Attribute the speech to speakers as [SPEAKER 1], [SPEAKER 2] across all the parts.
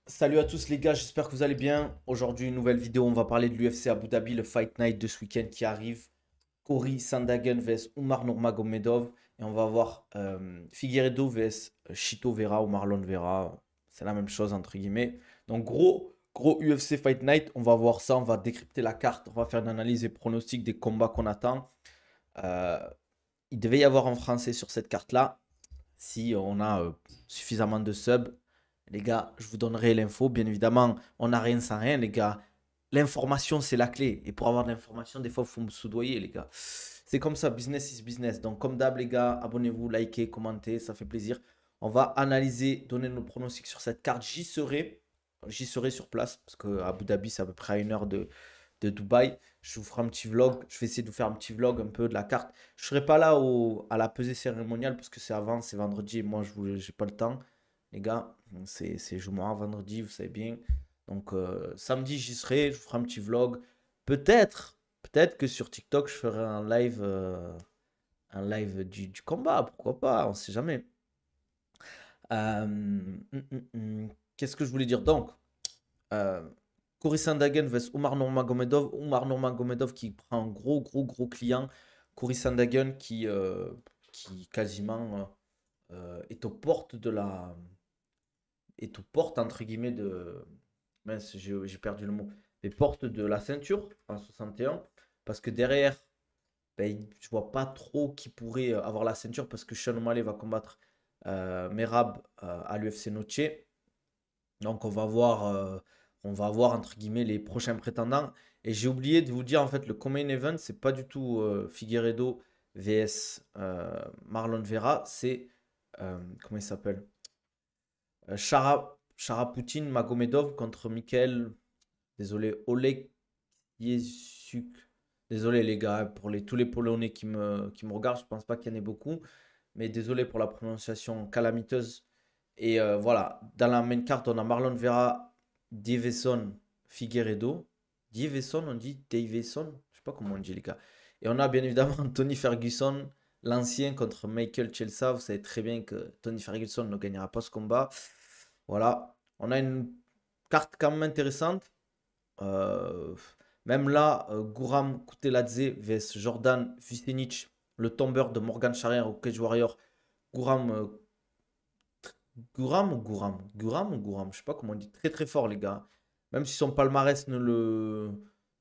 [SPEAKER 1] Salut à tous les gars, j'espère que vous allez bien. Aujourd'hui, une nouvelle vidéo, on va parler de l'UFC Abu Dhabi, le Fight Night de ce week-end qui arrive. Cory Sandhagen vs Umar Nurmagomedov. Et on va voir Figueiredo vs Chito Vera ou Marlon Vera. C'est la même chose entre guillemets. Donc gros UFC Fight Night. On va voir ça, on va décrypter la carte. On va faire une analyse et pronostic des combats qu'on attend. Euh, il devait y avoir en français sur cette carte-là. Si on a suffisamment de subs, les gars, je vous donnerai l'info. Bien évidemment, on n'a rien sans rien, les gars. L'information, c'est la clé. Et pour avoir de l'information, des fois, il faut me soudoyer, les gars. C'est comme ça, business is business. Donc, comme d'hab, les gars, abonnez-vous, likez, commentez, ça fait plaisir. On va analyser, donner nos pronostics sur cette carte. J'y serai sur place, parce que Abu Dhabi, c'est à peu près à 1 heure de Dubaï. Je vous ferai un petit vlog. Je vais essayer de vous faire un petit vlog un peu de la carte. Je serai pas là à la pesée cérémoniale parce que c'est avant, c'est vendredi et moi je j'ai pas le temps. Les gars, c'est jour vendredi, vous savez bien. Donc samedi j'y serai, je vous ferai un petit vlog. Peut-être que sur TikTok je ferai un live du combat, pourquoi pas, on sait jamais. Qu'est-ce que je voulais dire donc? Euh, Cory Sandhagen vs Umar Nurmagomedov. Umar Nurmagomedov qui prend un gros client. Cory Sandhagen qui quasiment est aux portes de la. Est aux portes, entre guillemets, de. Mince, j'ai perdu le mot. Les portes de la ceinture en 61. Parce que derrière, ben, je vois pas trop qui pourrait avoir la ceinture parce que Sean O'Malley va combattre Merab à l'UFC Noche. Donc on va voir entre guillemets les prochains prétendants. Et j'ai oublié de vous dire en fait le main event, c'est pas du tout Figueiredo vs Marlon Vera, c'est comment il s'appelle? Sharapoutin Magomedov contre Michael, désolé, Oleg Yesuk. Désolé les gars pour tous les Polonais qui me regardent, je pense pas qu'il y en ait beaucoup, mais désolé pour la prononciation calamiteuse. Et voilà, dans la main carte, on a Marlon Vera, Davison, Figueiredo. Davison, on dit Davison, je sais pas comment on dit les gars. Et on a bien évidemment Tony Ferguson, l'ancien contre Michael Chiesa. Vous savez très bien que Tony Ferguson ne gagnera pas ce combat. Voilà, on a une carte quand même intéressante. Euh, Même là, Guram Kutelaze vs Jordan Vucinic, le tombeur de Morgan Charrière au Cage Warrior. Guram, Guram ou Guram? Guram ou Guram? Je sais pas comment on dit. Très très fort, les gars. Même si son palmarès ne le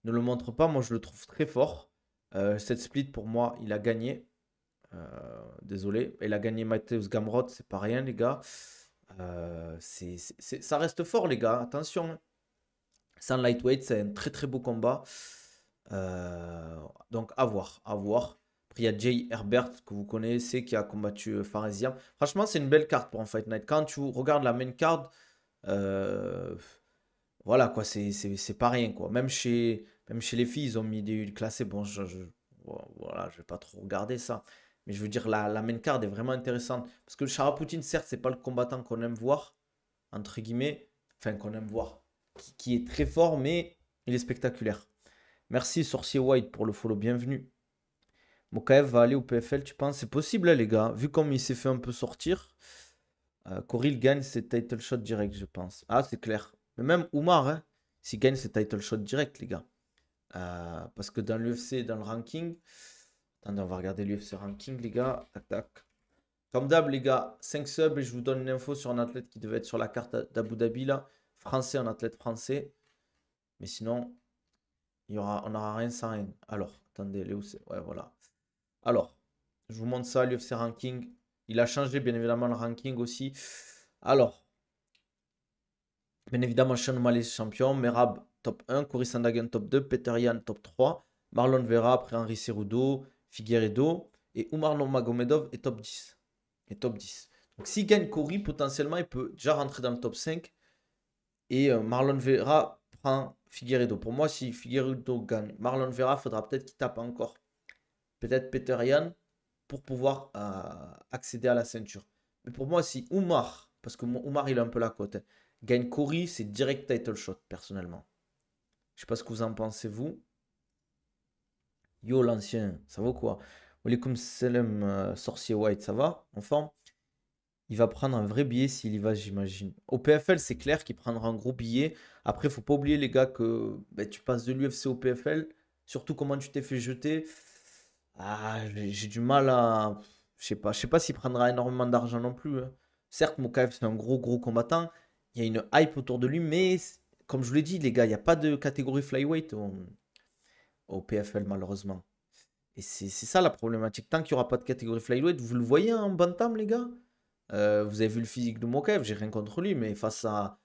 [SPEAKER 1] montre pas, moi je le trouve très fort. Cette split, pour moi, il a gagné. Désolé. Il a gagné Mateusz Gamrot, c'est pas rien, les gars. Ça reste fort, les gars. Attention, hein. C'est un lightweight, c'est un très très beau combat. Donc à voir, à voir. Après, il y a Jay Herbert que vous connaissez qui a combattu Faresiam. Franchement, c'est une belle carte pour un Fight Night. Quand tu regardes la main card, euh, voilà quoi, c'est pas rien quoi. Même chez les filles, ils ont mis des classés. Bon, voilà, je vais pas trop regarder ça. Mais je veux dire, la main card est vraiment intéressante. Parce que le Sharapoutin, certes, c'est pas le combattant qu'on aime voir, entre guillemets. Enfin, qu'on aime voir. Qui est très fort, mais il est spectaculaire. Merci Sorcier White pour le follow, bienvenue. Mokaev va aller au PFL, tu penses? C'est possible, hein, les gars. Vu comme il s'est fait un peu sortir, Coril gagne ses title shots direct, je pense. Ah, c'est clair. Mais même Oumar, hein, s'il gagne ses title shots direct, les gars. Parce que dans l'UFC, dans le ranking. Attendez, on va regarder l'UFC ranking, les gars. Tac, tac. Comme d'hab, les gars, 5 subs et je vous donne une info sur un athlète qui devait être sur la carte d'Abu Dhabi, là. Français, un athlète français. Mais sinon, on n'aura rien sans rien. Alors, attendez, Léo, c'est. Ouais, voilà. Alors, je vous montre ça, l'UFC ranking. Il a changé, bien évidemment, le ranking aussi. Alors, bien évidemment, Sean O'Malley champion, Merab top 1, Cory Sandhagen top 2, Peter Yan top 3, Marlon Vera après Henry Cerudo, Figueiredo et Umar Nurmagomedov est top 10. Et top 10. Donc, s'il gagne Cory, potentiellement, il peut déjà rentrer dans le top 5. Et Marlon Vera prend Figueiredo. Pour moi, si Figueiredo gagne Marlon Vera, il faudra peut-être qu'il tape encore. Peut-être Peter Yan pour pouvoir accéder à la ceinture. Mais pour moi, si Oumar, parce que Oumar il a un peu la cote, hein, gagne Cory, c'est direct title shot, personnellement. Je sais pas ce que vous en pensez, vous. Yo, l'ancien, ça va quoi? Walaikum salam, sorcier white, ça va? En forme? Il va prendre un vrai billet s'il y va, j'imagine. Au PFL, c'est clair qu'il prendra un gros billet. Après, faut pas oublier, les gars, que ben, tu passes de l'UFC au PFL. Surtout comment tu t'es fait jeter. Ah, j'ai du mal à. Je sais pas s'il prendra énormément d'argent non plus, hein. Certes, Mokaev, c'est un gros combattant. Il y a une hype autour de lui, mais comme je vous l'ai dit, les gars, il n'y a pas de catégorie flyweight au PFL, malheureusement. Et c'est ça la problématique. Tant qu'il n'y aura pas de catégorie flyweight, vous le voyez en bantam, les gars? Vous avez vu le physique de Mokaev, j'ai rien contre lui, mais face à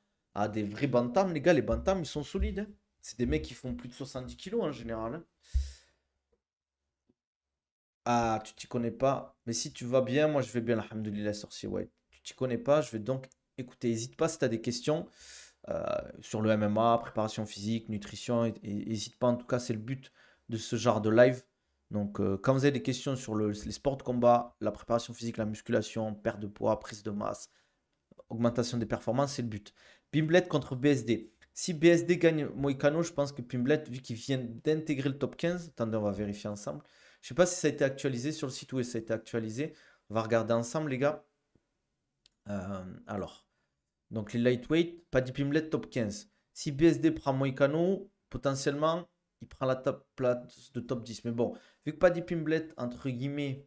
[SPEAKER 1] des vrais bantams, les gars, les bantams, ils sont solides, hein. C'est des mecs qui font plus de 70 kilos en général, hein. Ah, tu t'y connais pas. Mais si tu vas bien, moi je vais bien, alhamdoulilah, sorcier White. Tu t'y connais pas, je vais donc écouter. N'hésite pas si tu as des questions euh, sur le MMA, préparation physique, nutrition. N'hésite pas, en tout cas, c'est le but de ce genre de live. Donc, quand vous avez des questions sur les sports de combat, la préparation physique, la musculation, perte de poids, prise de masse, augmentation des performances, c'est le but. Pimblet contre BSD. Si BSD gagne Moïcano, je pense que Pimblet, vu qu'il vient d'intégrer le top 15, attendez, on va vérifier ensemble. Je ne sais pas si ça a été actualisé sur le site où ça a été actualisé. On va regarder ensemble, les gars. Alors, donc les lightweight, Paddy Pimblet top 15. Si BSD prend Moïcano, potentiellement, il prend la top place de top 10. Mais bon, vu que Paddy Pimblet, entre guillemets,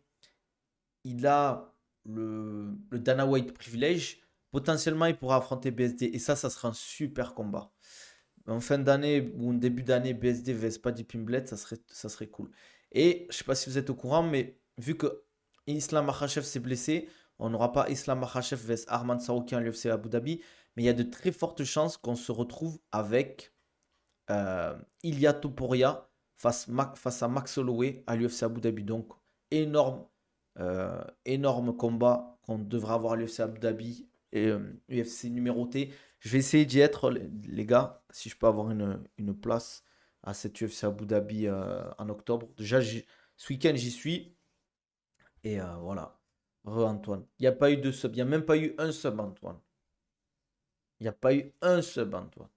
[SPEAKER 1] il a le Dana White privilège, potentiellement il pourra affronter BSD. Et ça sera un super combat. En fin d'année ou en début d'année, BSD vs Paddy Pimblet, ça serait cool. Et je ne sais pas si vous êtes au courant, mais vu que Islam Makhachev s'est blessé, on n'aura pas Islam Makhachev vs Arman Saroukian à l'UFC Abu Dhabi, mais il y a de très fortes chances qu'on se retrouve avec Ilia Topuria face à Max Holloway à l'UFC Abu Dhabi. Donc, énorme, énorme combat qu'on devra avoir à l'UFC Abu Dhabi et UFC numéroté. Je vais essayer d'y être, les gars, si je peux avoir une place à cette UFC Abu Dhabi en octobre. Déjà, ce week-end, j'y suis. Et voilà. Antoine. Il n'y a pas eu de sub. Il n'y a même pas eu un sub, Antoine. Il n'y a pas eu un sub, Antoine.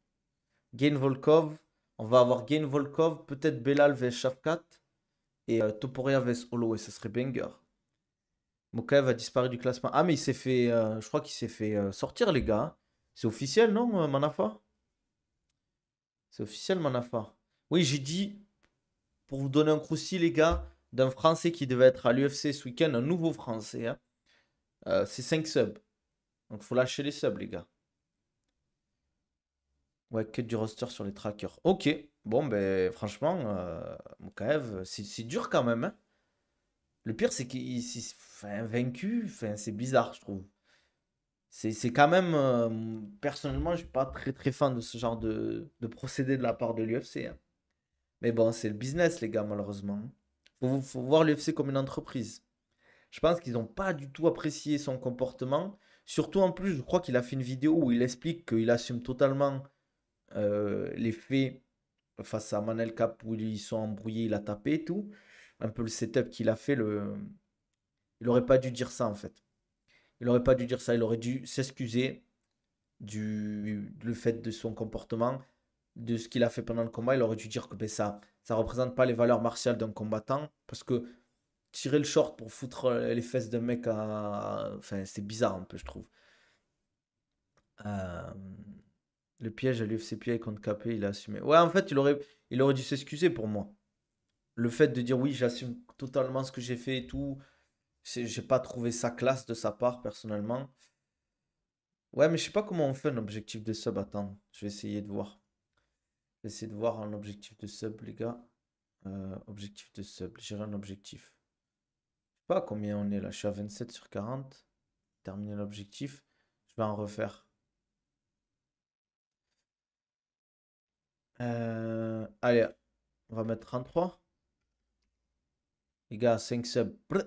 [SPEAKER 1] Gain Volkov. On va avoir Gain Volkov, peut-être Belal vs Shafkat et Topuria vs Holloway. Ce serait banger. Mokaev a disparu du classement. Ah, mais il s'est fait. Je crois qu'il s'est fait sortir, les gars. C'est officiel, non, Manafa? C'est officiel, Manafa. Oui, j'ai dit, pour vous donner un croussi, les gars, d'un Français qui devait être à l'UFC ce week-end, un nouveau Français, hein. C'est 5 subs. Donc, faut lâcher les subs, les gars. Ouais, que du roster sur les trackers. Ok. Bon, ben, franchement, Mokaev, c'est dur quand même, hein. Le pire, c'est qu'il enfin, vaincu, enfin, c'est bizarre, je trouve. C'est quand même, personnellement, je suis pas très fan de ce genre de procédé de la part de l'UFC, hein. Mais bon, c'est le business, les gars, malheureusement. Faut voir l'UFC comme une entreprise. Je pense qu'ils n'ont pas du tout apprécié son comportement. Surtout en plus, je crois qu'il a fait une vidéo où il explique qu'il assume totalement les faits face à Manel Cap où ils sont embrouillés, il a tapé et tout. Un peu le setup qu'il a fait, il aurait pas dû dire ça en fait. Il aurait pas dû dire ça, il aurait dû s'excuser le fait de son comportement, de ce qu'il a fait pendant le combat. Il aurait dû dire que ben, ça représente pas les valeurs martiales d'un combattant. Parce que tirer le short pour foutre les fesses d'un mec enfin, c'est bizarre un peu, je trouve. Euh, Le piège à l'UFCPA contre KP, il a assumé. Ouais, en fait, il aurait dû s'excuser pour moi. Le fait de dire oui, j'assume totalement ce que j'ai fait et tout, j'ai pas trouvé ça classe de sa part, personnellement. Ouais, mais je sais pas comment on fait un objectif de sub. Attends, je vais essayer de voir. Je vais essayer de voir un objectif de sub, les gars. Objectif de sub, gérer un objectif. Je sais pas combien on est là. Je suis à 27 sur 40. Terminer l'objectif. Je vais en refaire. Allez, on va mettre 33. Les gars, 5 subs. Brr.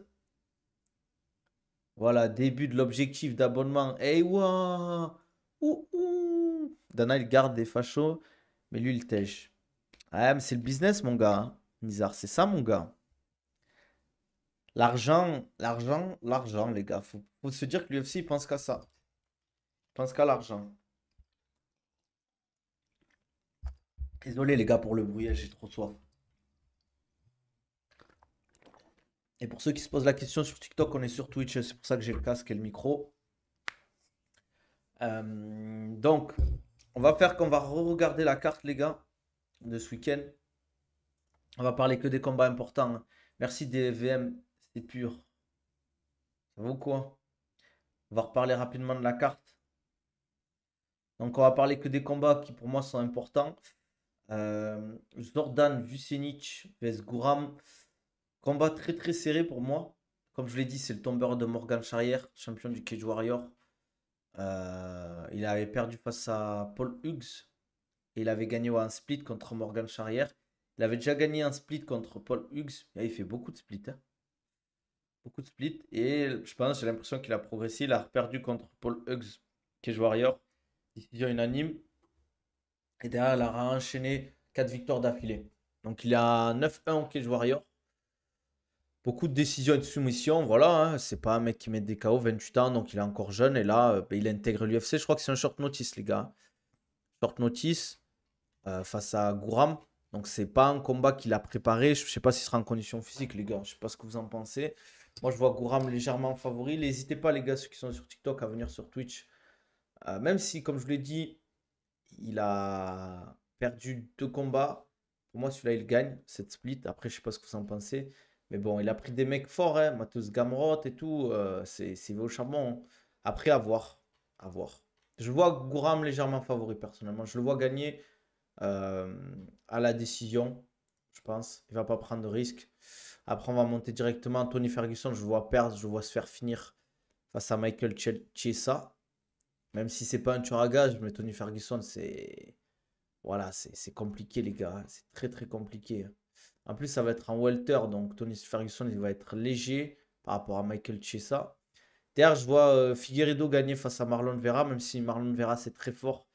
[SPEAKER 1] Voilà, début de l'objectif d'abonnement. Hey, ouah. Ouh, ouh. Dana, il garde des fachos, mais lui, il tège. Ah, mais c'est le business, mon gars, hein. Nizar, c'est ça, mon gars. L'argent, les gars. Faut se dire que l'UFC, il pense qu'à ça. Il pense qu'à l'argent. Désolé, les gars, pour le bruit, j'ai trop soif. Et pour ceux qui se posent la question sur TikTok, on est sur Twitch. C'est pour ça que j'ai le casque et le micro. Donc, on va faire qu'on va re-regarder la carte, les gars, de ce week-end. On va parler que des combats importants, hein. Merci DVM, c'est pur. Ça vaut quoi? On va reparler rapidement de la carte. Donc, on va parler que des combats qui, pour moi, sont importants. Zordan Vucenic vs Gouram. Combat très très serré pour moi. Comme je l'ai dit, c'est le tombeur de Morgan Charrière, champion du Cage Warrior. Il avait perdu face à Paul Hughes et il avait gagné en split contre Morgan Charrière. Il avait déjà gagné un split contre Paul Hughes. Et il fait beaucoup de splits, hein. Beaucoup de splits. Et je pense, j'ai l'impression qu'il a progressé. Il a perdu contre Paul Hughes, Cage Warrior. Décision unanime. Et derrière, il a enchaîné 4 victoires d'affilée. Donc il a 9-1 au Cage Warrior. Beaucoup de décisions et de soumissions, voilà, hein. C'est pas un mec qui met des KO, 28 ans, donc il est encore jeune. Et là, il intègre l'UFC. Je crois que c'est un short notice, les gars. Short notice face à Gouram. Donc c'est pas un combat qu'il a préparé. Je sais pas s'il sera en condition physique, les gars. Je sais pas ce que vous en pensez. Moi, je vois Gouram légèrement favori. N'hésitez pas, les gars, ceux qui sont sur TikTok, à venir sur Twitch. Même si, comme je vous l'ai dit, il a perdu 2 combats. Pour moi, celui-là, il gagne cette split. Après, je sais pas ce que vous en pensez. Mais bon, il a pris des mecs forts, hein. Matheus Gamrot et tout. C'est au charbon, hein. Après, à voir. À voir. Je vois Gouram légèrement favori, personnellement. Je le vois gagner euh, à la décision, je pense. Il va pas prendre de risque. Après, on va monter directement. Tony Ferguson, je le vois perdre. Je le vois se faire finir face à Michael Chiesa. Même si c'est pas un tueur à gage, mais Tony Ferguson, c'est. Voilà, c'est compliqué, les gars. C'est très, très compliqué. En plus, ça va être en welter, donc Tony Ferguson, il va être léger par rapport à Michael Chiesa. D'ailleurs, je vois Figueiredo gagner face à Marlon Vera, même si Marlon Vera, c'est très fort.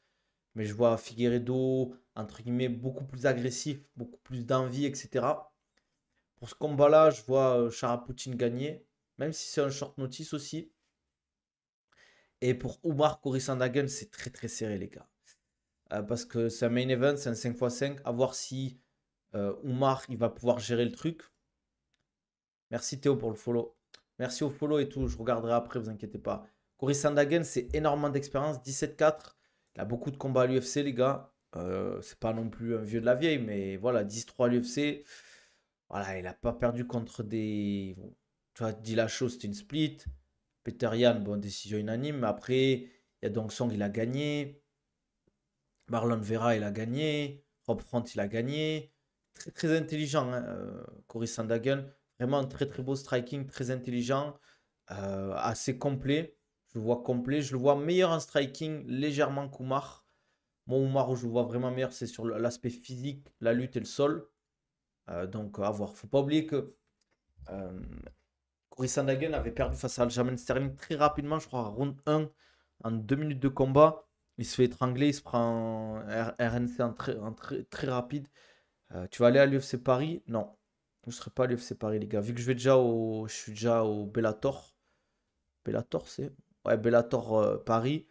[SPEAKER 1] Mais je vois Figueiredo, entre guillemets, beaucoup plus agressif, beaucoup plus d'envie, etc. Pour ce combat-là, je vois Charapoutine gagner, même si c'est un short notice aussi. Et pour Oumar Korissandagen, c'est très, très serré, les gars. Parce que c'est un main event, c'est un 5x5. À voir si Oumar, il va pouvoir gérer le truc. Merci Théo pour le follow. Merci au follow et tout. Je regarderai après, vous inquiétez pas. Cory Sandhagen, c'est énormément d'expérience. 17-4. Il a beaucoup de combats à l'UFC, les gars. C'est pas non plus un vieux de la vieille, mais voilà, 10-3 à l'UFC. Voilà, il n'a pas perdu contre des. Bon, tu vois, dit la chose, c'était une split. Peter Yan, bon, décision unanime. Mais après, il y a Dong Song, il a gagné. Marlon Vera, il a gagné. Rob Front, il a gagné. Très, très intelligent, hein, Cory Sandhagen. Vraiment un très, très beau striking, très intelligent, assez complet. Je le vois complet. Je le vois meilleur en striking, légèrement qu'Oumar. Moi, Oumar, où je le vois vraiment meilleur, c'est sur l'aspect physique, la lutte et le sol. Donc, à voir. Faut pas oublier que euh, Cory Sandhagen avait perdu face à Aljamain Sterling très rapidement, je crois, à round 1, en 2 minutes de combat. Il se fait étrangler, il se prend un RNC très rapide. Tu vas aller à l'UFC Paris? Non. Je ne serai pas à l'UFC Paris, les gars. Vu que je suis déjà au Bellator. Bellator, c'est? Ouais, Bellator Paris.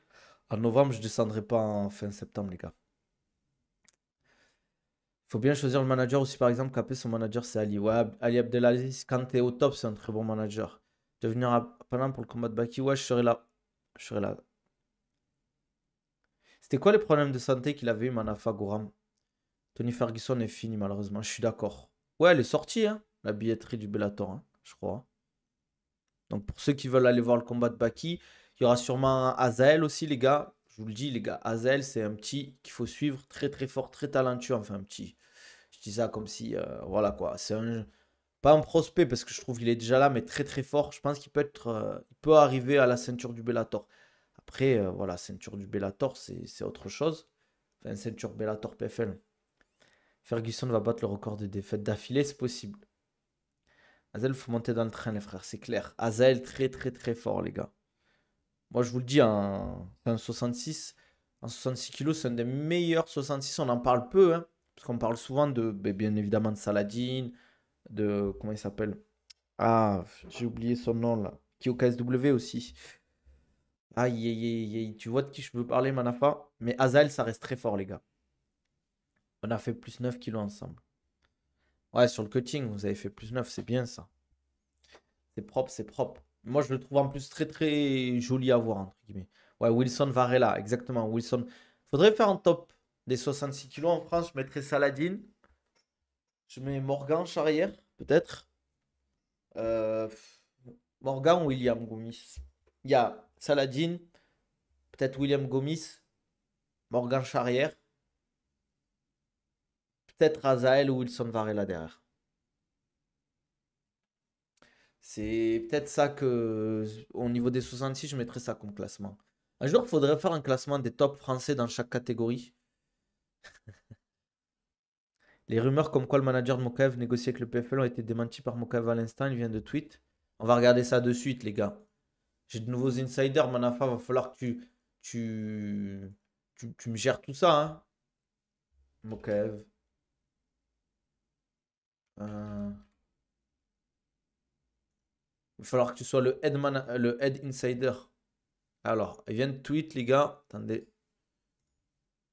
[SPEAKER 1] En novembre, je ne descendrai pas en fin septembre, les gars. Il faut bien choisir le manager aussi, par exemple. KP, son manager, c'est Ali. Ouais, Ali Abdelaziz, quand tu es au top, c'est un très bon manager. De venir à Paname pour le combat de Baki, ouais, je serai là. Je serai là. C'était quoi les problèmes de santé qu'il avait eu, Manafa Gouram? Tony Ferguson est fini, malheureusement. Je suis d'accord. Ouais, elle est sortie, hein, la billetterie du Bellator, hein, je crois. Donc, pour ceux qui veulent aller voir le combat de Baki, il y aura sûrement Azael aussi, les gars. Je vous le dis, les gars. Azael, c'est un petit qu'il faut suivre. Très, très fort, très talentueux. Enfin, un petit. Je dis ça comme si. Voilà, quoi. C'est un. Pas un prospect, parce que je trouve qu'il est déjà là, mais très, très fort. Je pense qu'il peut être. Il peut arriver à la ceinture du Bellator. Après, voilà, ceinture du Bellator, c'est autre chose. Enfin, ceinture Bellator PFL. Ferguson va battre le record de défaites d'affilée, c'est possible. Azael, il faut monter dans le train, les frères, c'est clair. Azael, très, très, très fort, les gars. Moi, je vous le dis, un 66, un 66 kilos, c'est un des meilleurs 66. On en parle peu, hein, parce qu'on parle souvent de, ben, bien évidemment, de Saladin, de, comment il s'appelle? Ah, j'ai oublié son nom, là. Qui est au KSW aussi. Aïe, aïe, aïe, aïe. Tu vois de qui je veux parler, Manafa? Mais Azael, ça reste très fort, les gars. On a fait plus 9 kilos ensemble. Ouais, sur le cutting, vous avez fait plus 9, c'est bien ça. C'est propre, c'est propre. Moi, je le trouve en plus très très joli à voir, entre guillemets. Ouais, Wilson Varela, exactement. Wilson. Faudrait faire un top des 66 kilos en France. Je mettrais Saladin. Je mets Morgan Charrière, peut-être. Euh, Morgan ou William Gomis. Il y a Saladin, peut-être William Gomis, Morgan Charrière, peut-être Azael ou Wilson Varela derrière. C'est peut-être ça que, au niveau des 66, je mettrais ça comme classement. Un jour, il faudrait faire un classement des tops français dans chaque catégorie. Les rumeurs comme quoi le manager de Mokaev négocie avec le PFL ont été démenties par Mokaev à l'instant. Il vient de tweet. On va regarder ça de suite, les gars. J'ai de nouveaux insiders, Manafa. Va falloir que tu me gères tout ça, hein. Mokaev. Euh, Il va falloir que tu sois le head insider. Alors, il vient de tweet, les gars. Attendez.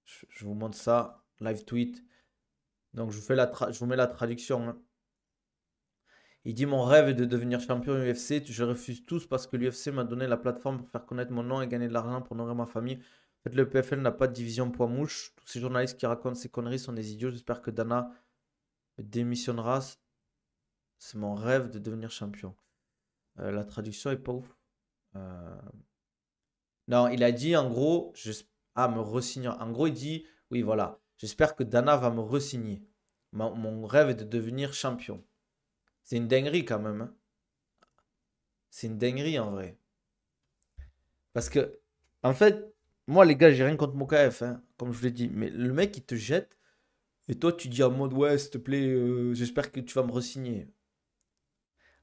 [SPEAKER 1] Je vous montre ça. Live tweet. Donc, je vous mets la traduction, hein. Il dit mon rêve est de devenir champion UFC. Je refuse tous parce que l'UFC m'a donné la plateforme pour faire connaître mon nom et gagner de l'argent pour nourrir ma famille. En fait, le PFL n'a pas de division poids mouche. Tous ces journalistes qui racontent ces conneries sont des idiots. J'espère que Dana démissionnera. C'est mon rêve de devenir champion. La traduction est pas ouf. Euh, Non, il a dit en gros, me re-signer. En gros, il dit, oui, voilà, j'espère que Dana va me re-signer. Mon rêve est de devenir champion. C'est une dinguerie quand même, hein. C'est une dinguerie en vrai. Parce que, en fait, moi, les gars, j'ai rien contre Mokaef, hein, comme je vous l'ai dit. Mais le mec, il te jette. Et toi, tu dis en mode, ouais, s'il te plaît, j'espère que tu vas me re-signer.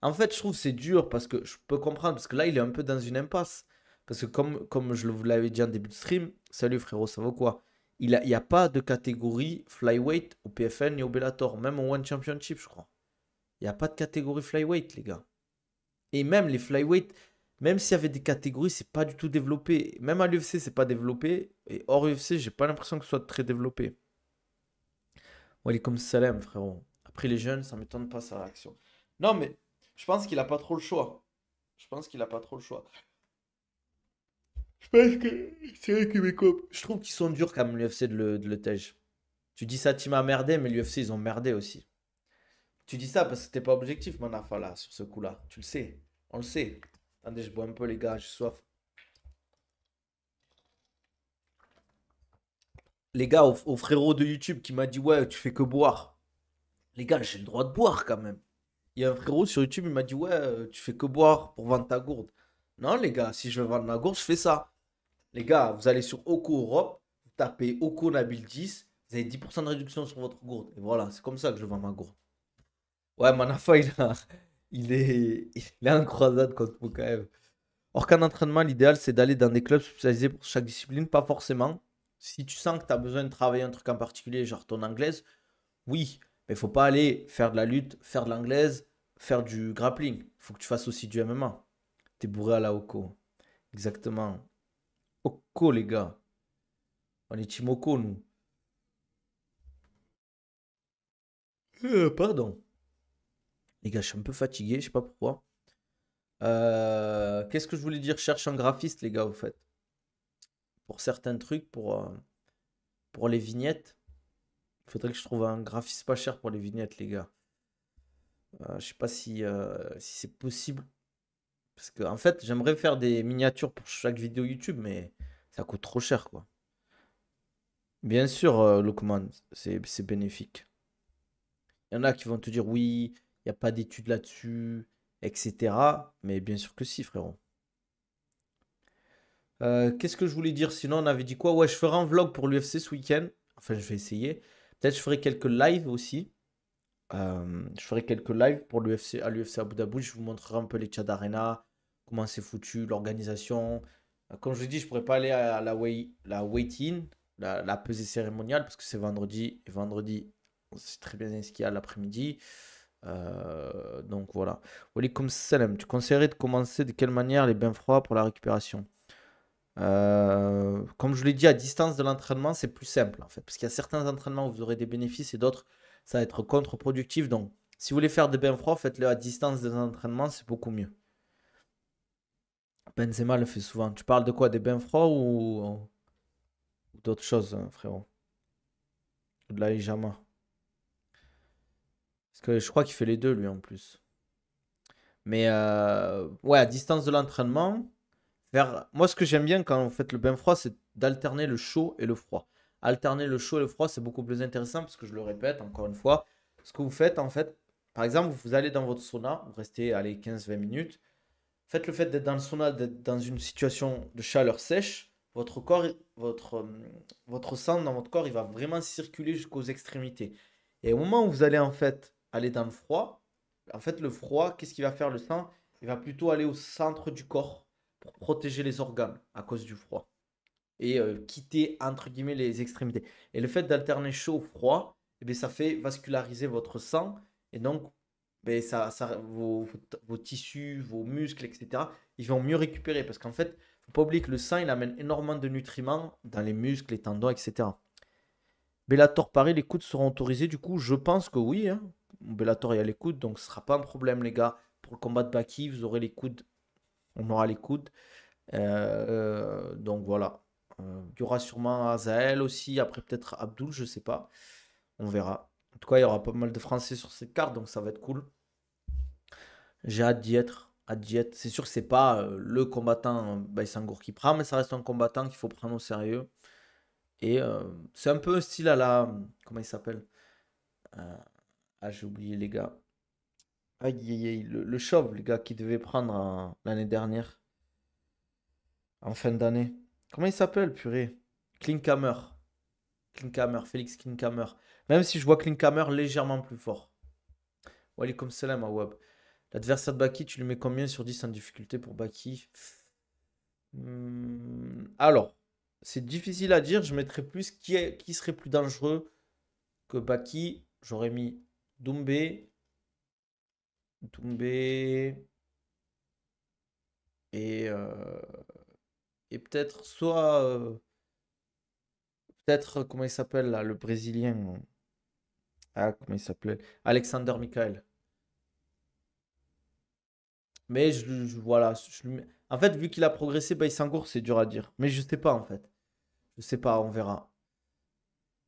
[SPEAKER 1] En fait, je trouve que c'est dur parce que je peux comprendre. Parce que là, il est un peu dans une impasse. Parce que comme je vous l'avais dit en début de stream, salut frérot, ça vaut quoi? Il y a pas de catégorie flyweight au PFL ni au Bellator, même au One Championship, je crois. Il n'y a pas de catégorie flyweight, les gars. Et même les flyweight, même s'il y avait des catégories, c'est pas du tout développé. Même à l'UFC, c'est pas développé. Et hors UFC, j'ai pas l'impression que ce soit très développé. Walaikum salam, frérot. Après les jeunes, ça m'étonne pas sa réaction. Non, mais je pense qu'il a pas trop le choix. Je pense qu'il a pas trop le choix. Je pense que c'est vrai que je trouve qu'ils sont durs quand même, l'UFC de le tège. Tu dis ça, tu m'as merdé, mais l'UFC, ils ont merdé aussi. Tu dis ça parce que t'es pas objectif, Manafa, là, sur ce coup-là. Tu le sais. On le sait. Attendez, je bois un peu, les gars, j'ai soif. Les gars, au frérot de YouTube qui m'a dit, ouais, tu fais que boire. Les gars, j'ai le droit de boire quand même. Il y a un frérot sur YouTube, il m'a dit, ouais, tu fais que boire pour vendre ta gourde. Non, les gars, si je veux vendre ma gourde, je fais ça. Les gars, vous allez sur Oko Europe, vous tapez Oko Nabil 10, vous avez 10% de réduction sur votre gourde. Et voilà, c'est comme ça que je vends ma gourde. Ouais, Manafa, il est en croisade contre Mokaev. Or qu'en entraînement, l'idéal, c'est d'aller dans des clubs spécialisés pour chaque discipline, pas forcément. Si tu sens que tu as besoin de travailler un truc en particulier, genre ton anglaise, oui, mais il faut pas aller faire de la lutte, faire de l'anglaise, faire du grappling. Il faut que tu fasses aussi du MMA. T'es bourré à la Oko. Exactement. Oko, les gars. On est Team Oko, nous. Pardon. Les gars, je suis un peu fatigué, je sais pas pourquoi. Qu'est-ce que je voulais dire? Je cherche un graphiste, les gars, au fait. Pour certains trucs, pour les vignettes. Il faudrait que je trouve un graphiste pas cher pour les vignettes, les gars. Je sais pas si c'est possible. Parce que, en fait, j'aimerais faire des miniatures pour chaque vidéo YouTube, mais ça coûte trop cher, quoi. Bien sûr, Lokman, c'est bénéfique. Il y en a qui vont te dire oui, il n'y a pas d'études là-dessus, etc. Mais bien sûr que si, frérot. Qu'est-ce que je voulais dire? Sinon, on avait dit quoi? Ouais, je ferai un vlog pour l'UFC ce week-end. Enfin, je vais essayer. Peut-être je ferai quelques lives aussi. Je ferai quelques lives pour l'UFC à l'UFC Abu Dhabi. Je vous montrerai un peu les Tchad Arena, comment c'est foutu, l'organisation. Comme je l'ai dit, je pourrais pas aller à la weigh-in, la pesée cérémoniale, parce que c'est vendredi. Et vendredi, on sait très bien ce qu'il y a l'après-midi. Donc voilà. Walaikum salam. Tu conseillerais de commencer de quelle manière les bains froids pour la récupération? Comme je l'ai dit, à distance de l'entraînement, c'est plus simple en fait. Parce qu'il y a certains entraînements où vous aurez des bénéfices et d'autres, ça va être contre-productif. Donc, si vous voulez faire des bains froids, faites-le à distance des entraînements, c'est beaucoup mieux. Benzema le fait souvent. Tu parles de quoi? Des bains froids ou d'autres choses, hein, frérot? Ou de la hijama? Parce que je crois qu'il fait les deux, lui, en plus. Mais ouais, à distance de l'entraînement, moi, ce que j'aime bien quand vous faites le bain froid, c'est d'alterner le chaud et le froid. Alterner le chaud et le froid, c'est beaucoup plus intéressant parce que je le répète encore une fois. Ce que vous faites, en fait, par exemple, vous allez dans votre sauna, vous restez, allez, 15-20 minutes. Faites le fait d'être dans le sauna, d'être dans une situation de chaleur sèche, votre corps, votre sang dans votre corps, il va vraiment circuler jusqu'aux extrémités. Et au moment où vous allez en fait aller dans le froid, en fait le froid, qu'est-ce qu'il va faire le sang? Il va plutôt aller au centre du corps pour protéger les organes à cause du froid et quitter entre guillemets les extrémités. Et le fait d'alterner chaud-froid, eh bien, ça fait vasculariser votre sang et donc ben, vos tissus, vos muscles, etc., ils vont mieux récupérer parce qu'en fait, faut pas oublier que le sang, il amène énormément de nutriments dans les muscles, les tendons, etc. Bellator Paris, les coudes seront autorisés. Du coup, je pense que oui, hein. Bellator, il y a les coudes, donc ce sera pas un problème, les gars. Pour le combat de Baki, vous aurez les coudes. On aura les coudes. Donc voilà. Il y aura sûrement Azael aussi. Après, peut-être Abdul, je sais pas. On verra. En tout cas, il y aura pas mal de Français sur cette carte, donc ça va être cool. J'ai hâte d'y être. Hâte d'y être. C'est sûr que c'est pas le combattant Baïsangour qui prend, mais ça reste un combattant qu'il faut prendre au sérieux. Et c'est un peu un style à la. Comment il s'appelle? Euh, Ah, j'ai oublié les gars. Aïe, aïe, aïe, le chauve, les gars, qui devait prendre l'année dernière, en fin d'année. Comment il s'appelle, purée? Klinkhammer. Klinkhammer, Félix Klinkhammer. Même si je vois Klinkhammer légèrement plus fort. Walaikum salam, Awab. L'adversaire de Baki, tu lui mets combien sur 10 en difficulté pour Baki? Alors, c'est difficile à dire. Je mettrais plus qui serait plus dangereux que Baki. J'aurais mis Doumbé. Doumbé. Et, euh, et peut-être soit. Peut-être, comment il s'appelle là, le Brésilien. Ah, comment il s'appelait? Alexander Michael. Mais voilà. En fait, vu qu'il a progressé, Baïsangour, c'est dur à dire. Mais je sais pas, en fait. Je sais pas, on verra.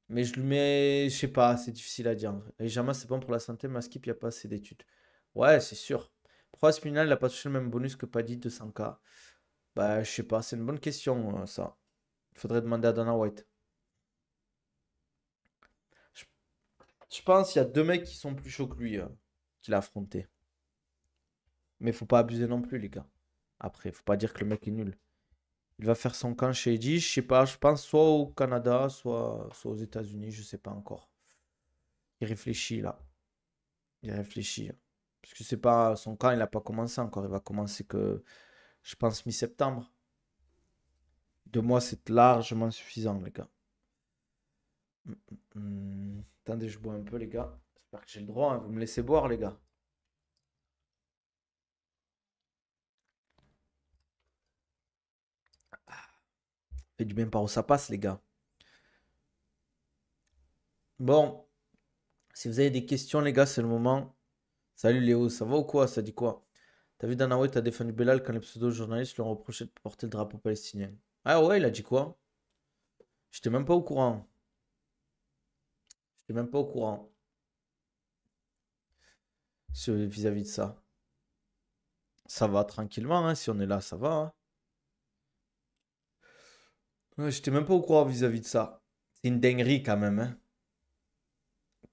[SPEAKER 1] Mais je lui mets, je sais pas, c'est difficile à dire, en vrai. Les Jamas, c'est bon pour la santé, mais à Skip, il n'y a pas assez d'études. Ouais, c'est sûr. Pourquoi Spinal, il n'a pas touché le même bonus que Paddy de 100K? Bah, je sais pas, c'est une bonne question, ça. Il faudrait demander à Dana White. Je, je pense qu'il y a deux mecs qui sont plus chauds que lui, qu'il a affronté. Mais faut pas abuser non plus, les gars. Après, faut pas dire que le mec est nul. Il va faire son camp chez Eddie, je sais pas, je pense soit au Canada, soit aux États-Unis, je sais pas encore. Il réfléchit là. Il réfléchit. Parce que c'est pas son camp, il n'a pas commencé encore. Il va commencer que, je pense, mi-septembre. 2 mois, c'est largement suffisant, les gars. Attendez, je bois un peu, les gars. J'espère que j'ai le droit, hein. Vous me laissez boire, les gars. Fait du bien par où ça passe, les gars. Bon, si vous avez des questions, les gars, c'est le moment. Salut Léo, ça va ou quoi? Ça dit quoi? T'as vu Dana White a défendu Belal quand les pseudo-journalistes lui ont reproché de porter le drapeau palestinien. Ah ouais, il a dit quoi? J'étais même pas au courant. J'étais même pas au courant vis-à-vis de ça. Ça va tranquillement, hein, si on est là, ça va, hein. Ouais, j'étais même pas au courant vis-à-vis de ça. C'est une dinguerie quand même, hein.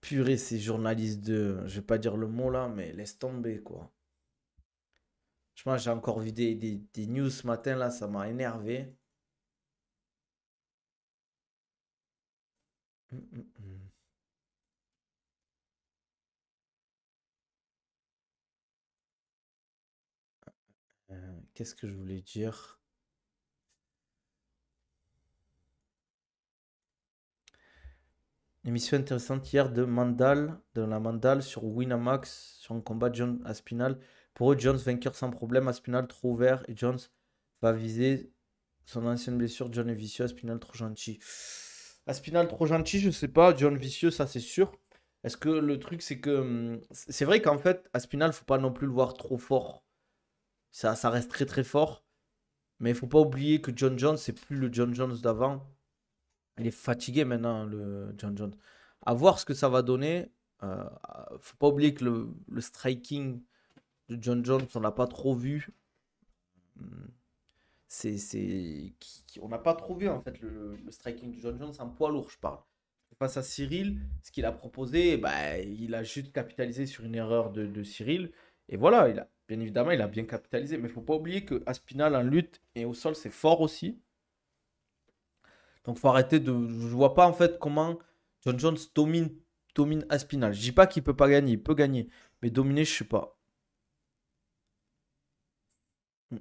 [SPEAKER 1] Purée, ces journalistes de. Je vais pas dire le mot là, mais laisse tomber, quoi. Je pense j'ai encore vu des news ce matin là, ça m'a énervé. Hum, hum, hum. Qu'est-ce que je voulais dire? Émission intéressante hier de la Mandal sur Winamax, sur un combat John Aspinal. Pour eux, Jones vainqueur sans problème, Aspinal trop ouvert et Jones va viser son ancienne blessure. John est vicieux, Aspinal trop gentil. Aspinal trop gentil, je sais pas. John vicieux, ça c'est sûr. Est-ce que le truc c'est que c'est vrai qu'en fait Aspinal, faut pas non plus le voir trop fort. Ça reste très très fort. Mais il faut pas oublier que John Jones, c'est plus le John Jones d'avant. Il est fatigué maintenant, le John Jones. À voir ce que ça va donner. Faut pas oublier que le striking de John Jones, on l'a pas trop vu. Hmm, on n'a pas trop vu en fait le striking de John Jones en poids lourd, je parle. Face à Cyril, ce qu'il a proposé, bah, il a juste capitalisé sur une erreur de Cyril. Et voilà, bien évidemment, il a bien capitalisé. Mais il faut pas oublier que Aspinal en lutte et au sol, c'est fort aussi. Donc faut arrêter de. Je vois pas en fait comment John Jones domine Aspinal. Je dis pas qu'il peut pas gagner, il peut gagner. Mais dominer, je sais pas. Ouais,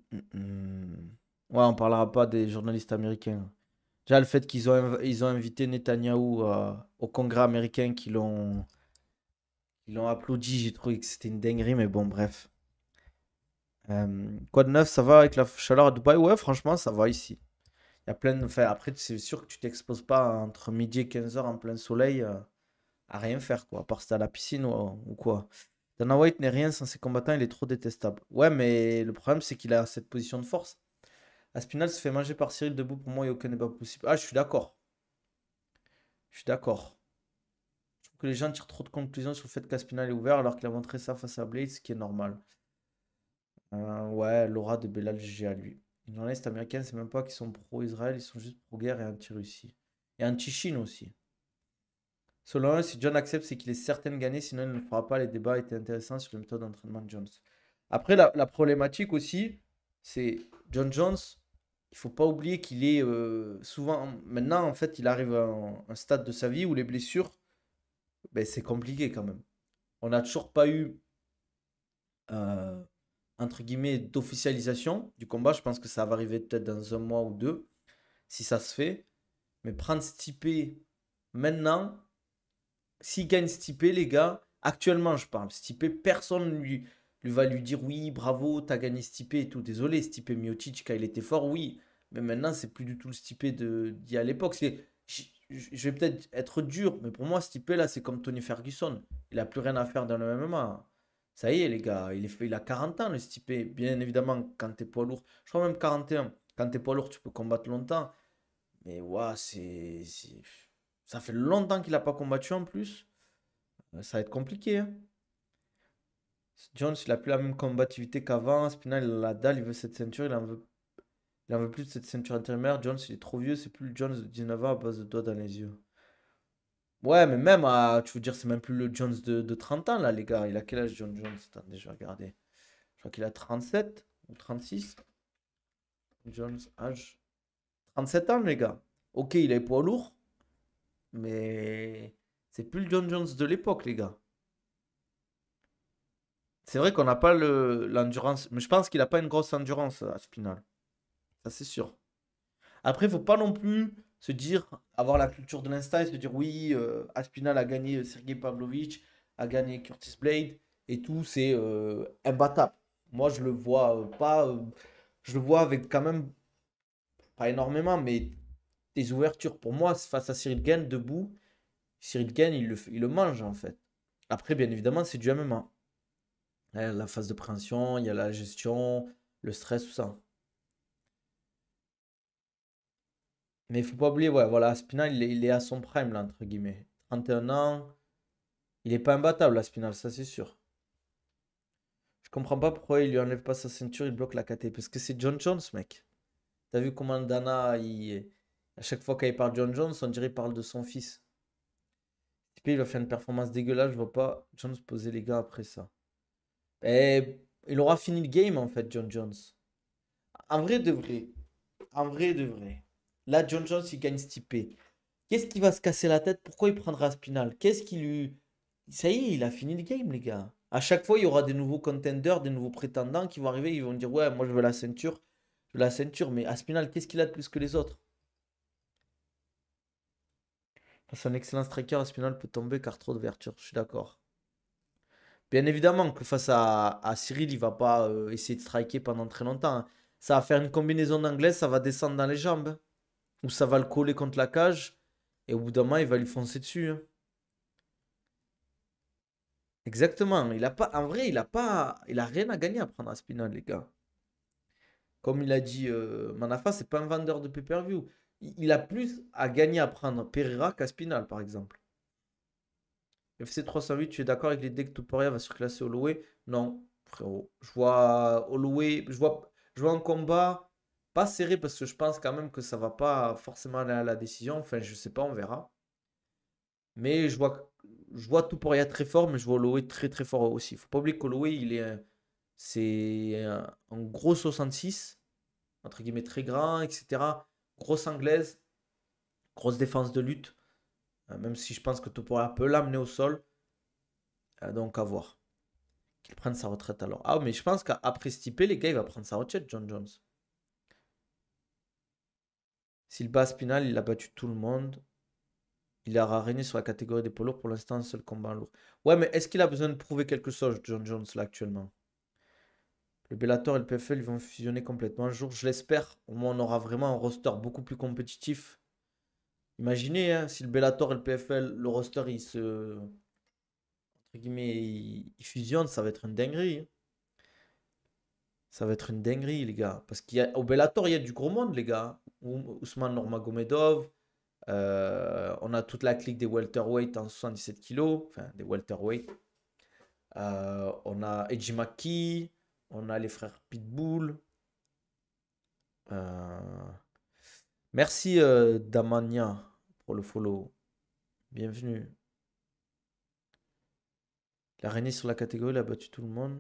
[SPEAKER 1] on parlera pas des journalistes américains. Déjà, le fait ils ont invité Netanyahou au Congrès américain, qu'ils l'ont applaudi, j'ai trouvé que c'était une dinguerie, mais bon, bref. Quoi de neuf, ça va avec la chaleur à Dubaï? Ouais, franchement, ça va ici. Il y a plein de. Enfin, après, c'est sûr que tu t'exposes pas entre midi et 15h en plein soleil à rien faire, quoi. À part si t'es à la piscine ou quoi. Dana White n'est rien sans ses combattants, il est trop détestable. Ouais, mais le problème, c'est qu'il a cette position de force. Aspinal se fait manger par Cyril debout, pour moi, il n'y a aucun débat possible. Ah, je suis d'accord. Je suis d'accord. Je trouve que les gens tirent trop de conclusions sur le fait qu'Aspinal est ouvert alors qu'il a montré ça face à Blade, ce qui est normal. Ouais, l'aura de Belal GG à lui. Les journalistes américains, c'est même pas qu'ils sont pro-Israël, ils sont juste pro-guerre et anti-Russie. Et anti-Chine aussi. Selon eux, si John accepte, c'est qu'il est certain de gagner, sinon il ne le fera pas. Les débats étaient intéressants sur les méthodes d'entraînement de Jones. Après, la problématique aussi, c'est John Jones, il faut pas oublier qu'il est souvent. Maintenant, en fait, il arrive à un stade de sa vie où les blessures, ben, c'est compliqué quand même. On n'a toujours pas eu, euh, entre guillemets, d'officialisation du combat. Je pense que ça va arriver peut-être dans un mois ou deux, si ça se fait. Mais prendre Stipe maintenant, s'il gagne Stipe, les gars, actuellement je parle, Stipe, personne lui va lui dire oui, bravo, t'as gagné Stipe et tout. Désolé, Stipe Miocic, quand il était fort, oui. Mais maintenant, c'est plus du tout le Stipe d'il y a à l'époque. Je vais peut-être être dur, mais pour moi, Stipe, là, c'est comme Tony Ferguson. Il a plus rien à faire dans le MMA. Ça y est, les gars, il a 40 ans, le Stipe. Bien évidemment, quand t'es poids lourd, je crois même 41. Quand t'es poids lourd, tu peux combattre longtemps. Mais ouais, ça fait longtemps qu'il n'a pas combattu en plus. Ça va être compliqué, hein. Jones, il a plus la même combativité qu'avant. Spinal, il a la dalle, il veut cette ceinture. Il en veut plus de cette ceinture intérimaire. Jones, il est trop vieux. C'est plus le Jones de 19 ans à base de doigts dans les yeux. Ouais, mais même, tu veux dire, c'est même plus le Jones de 30 ans, là, les gars. Il a quel âge, John Jones? Attendez, je vais regarder. Je crois qu'il a 37 ou 36. Jones, âge 37 ans, les gars. Ok, il est poids lourd, mais c'est plus le John Jones de l'époque, les gars. C'est vrai qu'on n'a pas l'endurance, mais je pense qu'il n'a pas une grosse endurance à Spinal. Ça, c'est sûr. Après, il faut pas non plus se dire, avoir la culture de l'instant et se dire, oui, Aspinal a gagné Sergei Pavlovich, a gagné Curtis Blade et tout, c'est imbattable. Moi, je le vois pas. Je le vois avec quand même, pas énormément, mais des ouvertures. Pour moi, face à Cyril Gane, debout, Cyril Gane, il le mange en fait. Après, bien évidemment, c'est du MMA. La phase de préhension, il y a la gestion, le stress, tout ça. Mais il faut pas oublier, ouais, voilà, Aspinal, il est à son prime, là, entre guillemets. 31 ans, il est pas imbattable, Aspinal, ça c'est sûr. Je comprends pas pourquoi il lui enlève pas sa ceinture, il bloque la KT. Parce que c'est John Jones, mec. T'as vu comment Dana, à chaque fois qu'il parle de John Jones, on dirait qu'il parle de son fils. Et puis il va faire une performance dégueulasse, je vois pas Jones poser les gars après ça. Et il aura fini le game, en fait, John Jones. En vrai de vrai. En vrai de vrai. Là, John Jones, il gagne Stipe. Qu'est-ce qui va se casser la tête? Pourquoi il prendra Spinal? Qu'est-ce qui lui. Ça y est, il a fini le game, les gars. À chaque fois, il y aura des nouveaux contenders, des nouveaux prétendants qui vont arriver. Ils vont dire, ouais, moi je veux la ceinture. Je veux la ceinture. Mais Aspinal, qu'est-ce qu'il a de plus que les autres? Face à un excellent striker, Aspinal peut tomber car trop d'ouverture. Je suis d'accord. Bien évidemment que face à Cyril, il va pas essayer de striker pendant très longtemps, hein. Ça va faire une combinaison d'anglaise, ça va descendre dans les jambes, hein. Ou ça va le coller contre la cage. Et au bout d'un moment, il va lui foncer dessus, hein. Exactement. Il a pas, en vrai, il a pas, il a rien à gagner à prendre Aspinal, les gars. Comme il a dit Manafa, c'est pas un vendeur de pay-per-view. Il a plus à gagner à prendre Pereira qu'Aspinal, par exemple. FC 308, tu es d'accord avec l'idée que Topuria va surclasser Holloway? Non, frérot. Je vois Holloway, je vois un combat pas serré parce que je pense quand même que ça va pas forcément aller à la décision. Enfin, je sais pas, on verra. Mais je vois Topuria très fort, mais je vois Holloway très très fort aussi. Faut pas oublier qu'Holloway, c'est un gros 66, entre guillemets très grand, etc. Grosse anglaise, grosse défense de lutte. Même si je pense que Topuria peut l'amener au sol. Donc à voir. Qu'il prenne sa retraite alors. Ah, mais je pense qu'après Stipe, les gars, il va prendre sa retraite, John Jones. S'il bat Spinal, il a battu tout le monde. Il a régné sur la catégorie des poids lourds pour l'instant, un seul combat en lourd. Ouais, mais est-ce qu'il a besoin de prouver quelque chose, John Jones, là, actuellement? Le Bellator et le PFL, ils vont fusionner complètement un jour, je l'espère. Au moins, on aura vraiment un roster beaucoup plus compétitif. Imaginez, hein, si le Bellator et le PFL, le roster, entre guillemets, il fusionne, ça va être une dinguerie, hein. Ça va être une dinguerie, les gars. Parce qu'au Bellator, il y a du gros monde, les gars. Ousmane Nurmagomedov. On a toute la clique des welterweight en 77 kilos. Enfin, des welterweight. On a Edgy McKee. On a les frères Pitbull. Euh, Merci Damania pour le follow. Bienvenue. Il a régné sur la catégorie, il a battu tout le monde.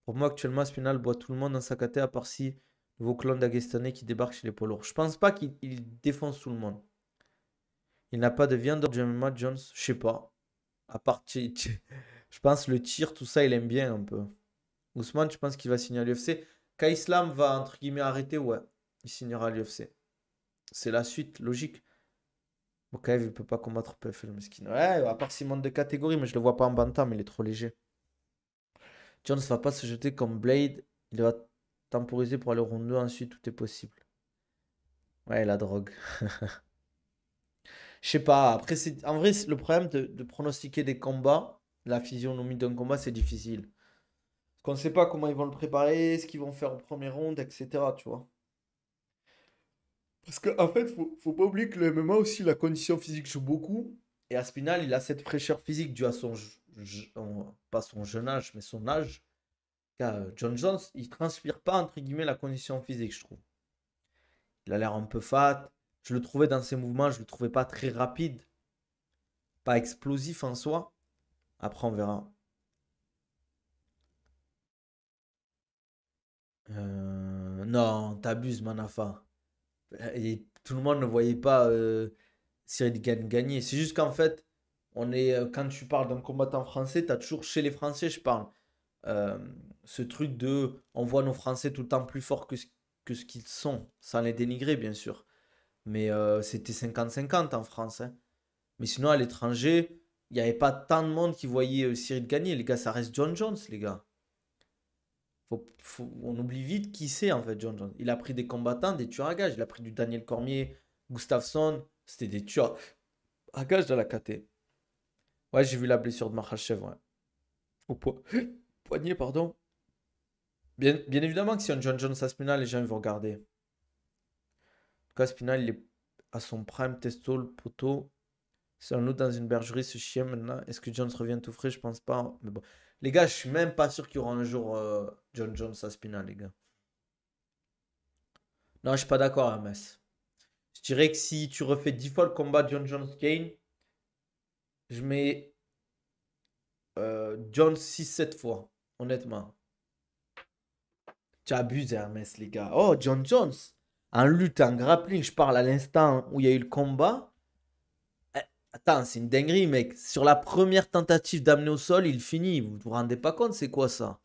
[SPEAKER 1] Pour moi, actuellement, Spinal boit tout le monde dans sa caté, à part si nouveau clone d'Agestanais qui débarque chez les poids lourds. Je pense pas qu'il défonce tout le monde. Il n'a pas de viande du MMA, Jones. Je sais pas. À part, je pense le tir, tout ça, il aime bien un peu. Ousmane, je pense qu'il va signer à l'UFC. Quand Islam va, entre guillemets, arrêter, ouais. Il signera à l'UFC. C'est la suite, logique. Mokaev, il peut pas combattre PFL, mesquine. Ouais, à part s'il monte de catégorie, mais je le vois pas en bantam, il est trop léger. Jones va pas se jeter comme Blade. Il va temporiser pour aller au round 2. Ensuite, tout est possible. Ouais, la drogue. Je sais pas. Après, en vrai, le problème de pronostiquer des combats, la physionomie d'un combat, c'est difficile. Parce qu'on ne sait pas comment ils vont le préparer, ce qu'ils vont faire au premier round, etc. Tu vois. Parce qu'en fait, faut pas oublier que le MMA aussi, la condition physique joue beaucoup. Et Aspinal, il a cette fraîcheur physique due à pas son jeune âge, mais son âge. Car John Jones, il transpire pas, entre guillemets, la condition physique, je trouve. Il a l'air un peu fat. Je le trouvais dans ses mouvements, je le trouvais pas très rapide. Pas explosif en soi. Après, on verra. Non, t'abuses, Manafa. Et tout le monde ne voyait pas Cyril gagner. C'est juste qu'en fait, quand tu parles d'un combattant français, tu as toujours chez les Français, je parle, euh, ce truc de on voit nos Français tout le temps plus forts que ce qu'ils sont, sans les dénigrer, bien sûr. Mais c'était 50-50 en France, hein. Mais sinon, à l'étranger, il n'y avait pas tant de monde qui voyait Cyril gagner. Les gars, ça reste John Jones, les gars. On oublie vite qui c'est en fait, John Jones. Il a pris des combattants, des tueurs à gages. Il a pris du Daniel Cormier, Gustafsson. C'était des tueurs à gages dans la KT. Ouais, j'ai vu la blessure de Makhachev, ouais. Au poignet, pardon. Bien évidemment que si un John Jones à Spinal, les gens ils vont regarder. En tout cas, Spinal, il est à son prime, testo, le poteau. C'est un loup dans une bergerie, ce chien maintenant. Est-ce que Jones revient tout frais? Je pense pas. Mais bon. Les gars, je suis même pas sûr qu'il y aura un jour John Jones à Spinal, les gars. Non, je suis pas d'accord, MS. Je dirais que si tu refais 10 fois le combat John Jones Kane, je mets Jones 6-7 fois, honnêtement. Tu abuses, Hermès, les gars. Oh, John Jones, en lutte, en grappling, je parle à l'instant où il y a eu le combat. Eh, attends, c'est une dinguerie, mec. Sur la première tentative d'amener au sol, il finit. Vous vous rendez pas compte, c'est quoi ça?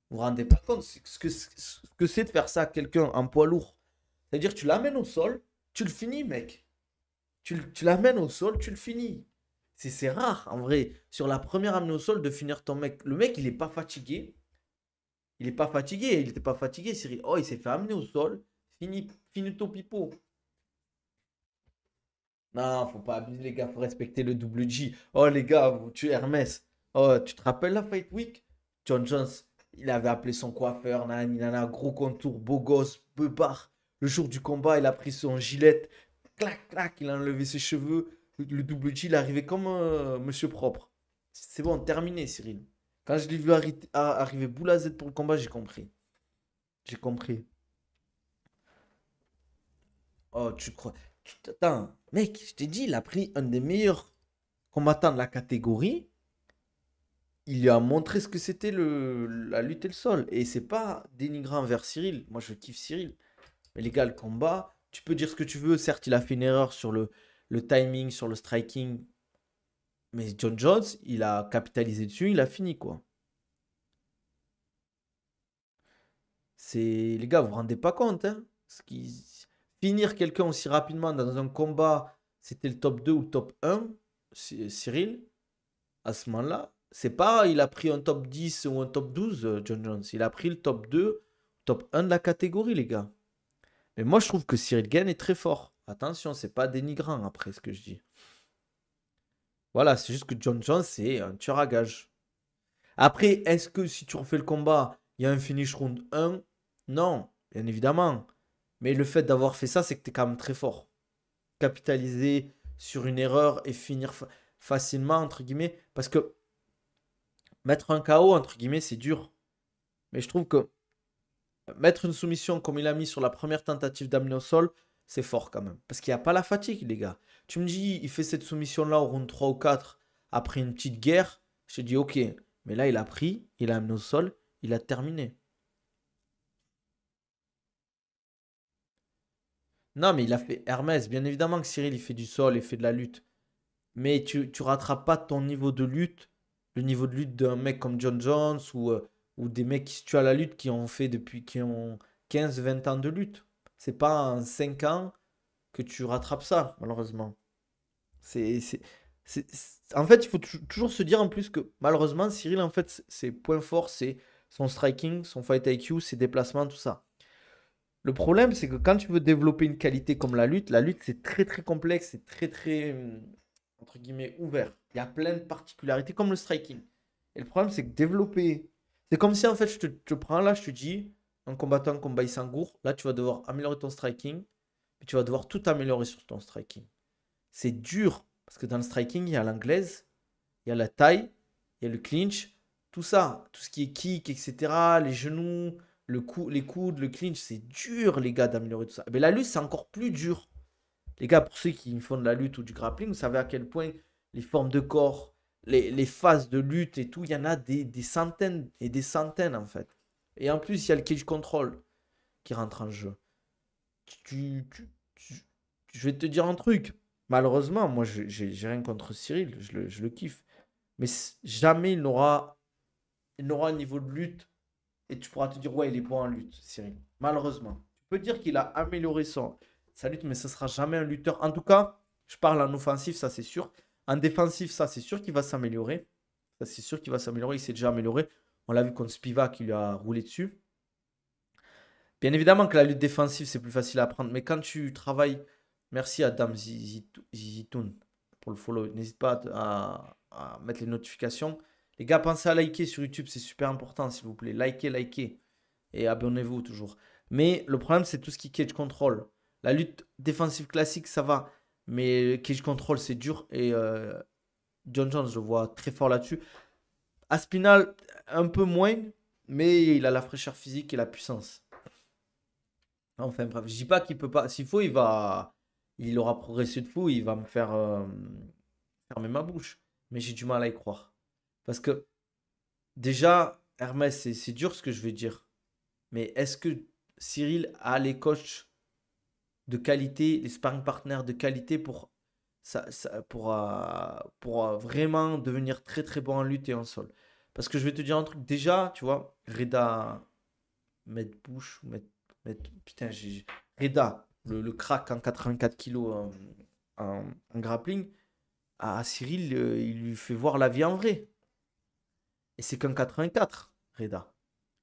[SPEAKER 1] Vous vous rendez pas compte ce que c'est de faire ça à quelqu'un en poids lourd? C'est-à-dire, tu l'amènes au sol, tu le finis, mec. Tu l'amènes au sol, tu le finis. C'est rare, en vrai, sur la première amenée au sol, de finir ton mec. Le mec, il est pas fatigué. Il est pas fatigué. Il était pas fatigué, Cyril. Oh, il s'est fait amener au sol. Fini ton pipeau. Non, faut pas abuser, les gars. Faut respecter le double G. Oh, les gars, vous tuez Hermès. Oh, tu te rappelles la Fight Week? John Jones, Il avait appelé son coiffeur, nan, il en a gros contour, beau gosse, beubare. Le jour du combat, il a pris son gilet, clac, clac, il a enlevé ses cheveux. Le double G, il est arrivé comme monsieur propre. C'est bon, terminé, Cyril. Quand je l'ai vu arriver boule à Z pour le combat, j'ai compris. J'ai compris. Oh, tu crois. Attends, mec, je t'ai dit, il a pris un des meilleurs combattants de la catégorie. Il lui a montré ce que c'était la lutte et le sol. Et c'est pas dénigrant envers Cyril. Moi, je kiffe Cyril. Mais les gars, le combat, tu peux dire ce que tu veux. Certes, il a fait une erreur sur le timing, sur le striking. Mais John Jones, il a capitalisé dessus, il a fini, quoi. Les gars, vous vous rendez pas compte, hein? Finir quelqu'un aussi rapidement dans un combat, c'était le top 2 ou le top 1, Cyril, à ce moment-là. C'est pas, il a pris un top 10 ou un top 12, John Jones. Il a pris le top 2, top 1 de la catégorie, les gars. Mais moi, je trouve que Cyril Gane est très fort. Attention, c'est pas dénigrant après ce que je dis. Voilà, c'est juste que John Jones, c'est un tueur à gage. Après, est-ce que si tu refais le combat, il y a un finish round 1? Non, bien évidemment. Mais le fait d'avoir fait ça, c'est que tu es quand même très fort. Capitaliser sur une erreur et finir facilement, entre guillemets. Parce que mettre un KO, entre guillemets, c'est dur. Mais je trouve que mettre une soumission comme il a mis sur la première tentative d'amener au sol, c'est fort quand même. Parce qu'il n'y a pas la fatigue, les gars. Tu me dis, il fait cette soumission-là au round 3 ou 4 après une petite guerre. Je te dis, ok. Mais là, il a pris, il a amené au sol, il a terminé. Non, mais il a fait Hermès. Bien évidemment que Cyril, il fait du sol, il fait de la lutte. Mais tu rattrapes pas ton niveau de lutte, le niveau de lutte d'un mec comme John Jones ou des mecs qui se tuent à la lutte qui ont 15 20 ans de lutte. C'est pas en 5 ans que tu rattrapes ça, malheureusement. C'est, c'est, En fait, il faut toujours se dire en plus que malheureusement, Cyril, en fait, ses points forts, c'est son striking, son fight IQ, ses déplacements, tout ça. Le problème, c'est que quand tu veux développer une qualité comme la lutte, c'est très très complexe, c'est très très, entre guillemets, ouvert. Il y a plein de particularités comme le striking. Et le problème, c'est que développer. C'est comme si en fait, je te prends là, je te dis, un combattant comme Baïsangour, là, tu vas devoir améliorer ton striking, mais tu vas devoir tout améliorer sur ton striking. C'est dur, parce que dans le striking, il y a l'anglaise, il y a la taille, il y a le clinch, tout ça, tout ce qui est kick, etc., les genoux, les coudes, le clinch, c'est dur, les gars, d'améliorer tout ça. Mais la lutte, c'est encore plus dur. Les gars, pour ceux qui font de la lutte ou du grappling, vous savez à quel point les formes de corps, les phases de lutte et tout, il y en a des centaines et des centaines, en fait. Et en plus, il y a le cage control qui rentre en jeu. Tu, tu- tu- je vais te dire un truc. Malheureusement, moi, j'ai rien contre Cyril, je le kiffe. Mais jamais il n'aura un niveau de lutte et tu pourras te dire, ouais, il est bon en lutte, Cyril. Malheureusement. Tu peux dire qu'il a amélioré sa lutte, mais ce sera jamais un lutteur. En tout cas, je parle en offensif, ça c'est sûr. En défensif, ça c'est sûr qu'il va s'améliorer. Ça c'est sûr qu'il va s'améliorer. Il s'est déjà amélioré. On l'a vu contre Spivak, qui lui a roulé dessus. Bien évidemment que la lutte défensive, c'est plus facile à apprendre. Mais quand tu travailles. Merci à Dame Zizitoun pour le follow. N'hésite pas à mettre les notifications. Les gars, pensez à liker sur YouTube, c'est super important, s'il vous plaît. Likez, likez. Et abonnez-vous toujours. Mais le problème, c'est tout ce qui est cage control. La lutte défensive classique, ça va. Mais cage control, c'est dur. Et John Jones, je le vois très fort là-dessus. Aspinal, un peu moins. Mais il a la fraîcheur physique et la puissance. Enfin bref, je dis pas qu'il peut pas. S'il faut, il aura progressé de fou, il va me faire fermer ma bouche. Mais j'ai du mal à y croire. Parce que déjà, Hermès, c'est dur ce que je vais dire. Mais est-ce que Cyril a les coachs de qualité, les sparring partners de qualité pour vraiment devenir très très bon en lutte et en sol? Parce que je vais te dire un truc. Déjà, tu vois, Reda Medbush, putain, Reda, le crack en 84 kilos en grappling, à Cyril, il lui fait voir la vie en vrai. Et c'est qu'un 84, Reda.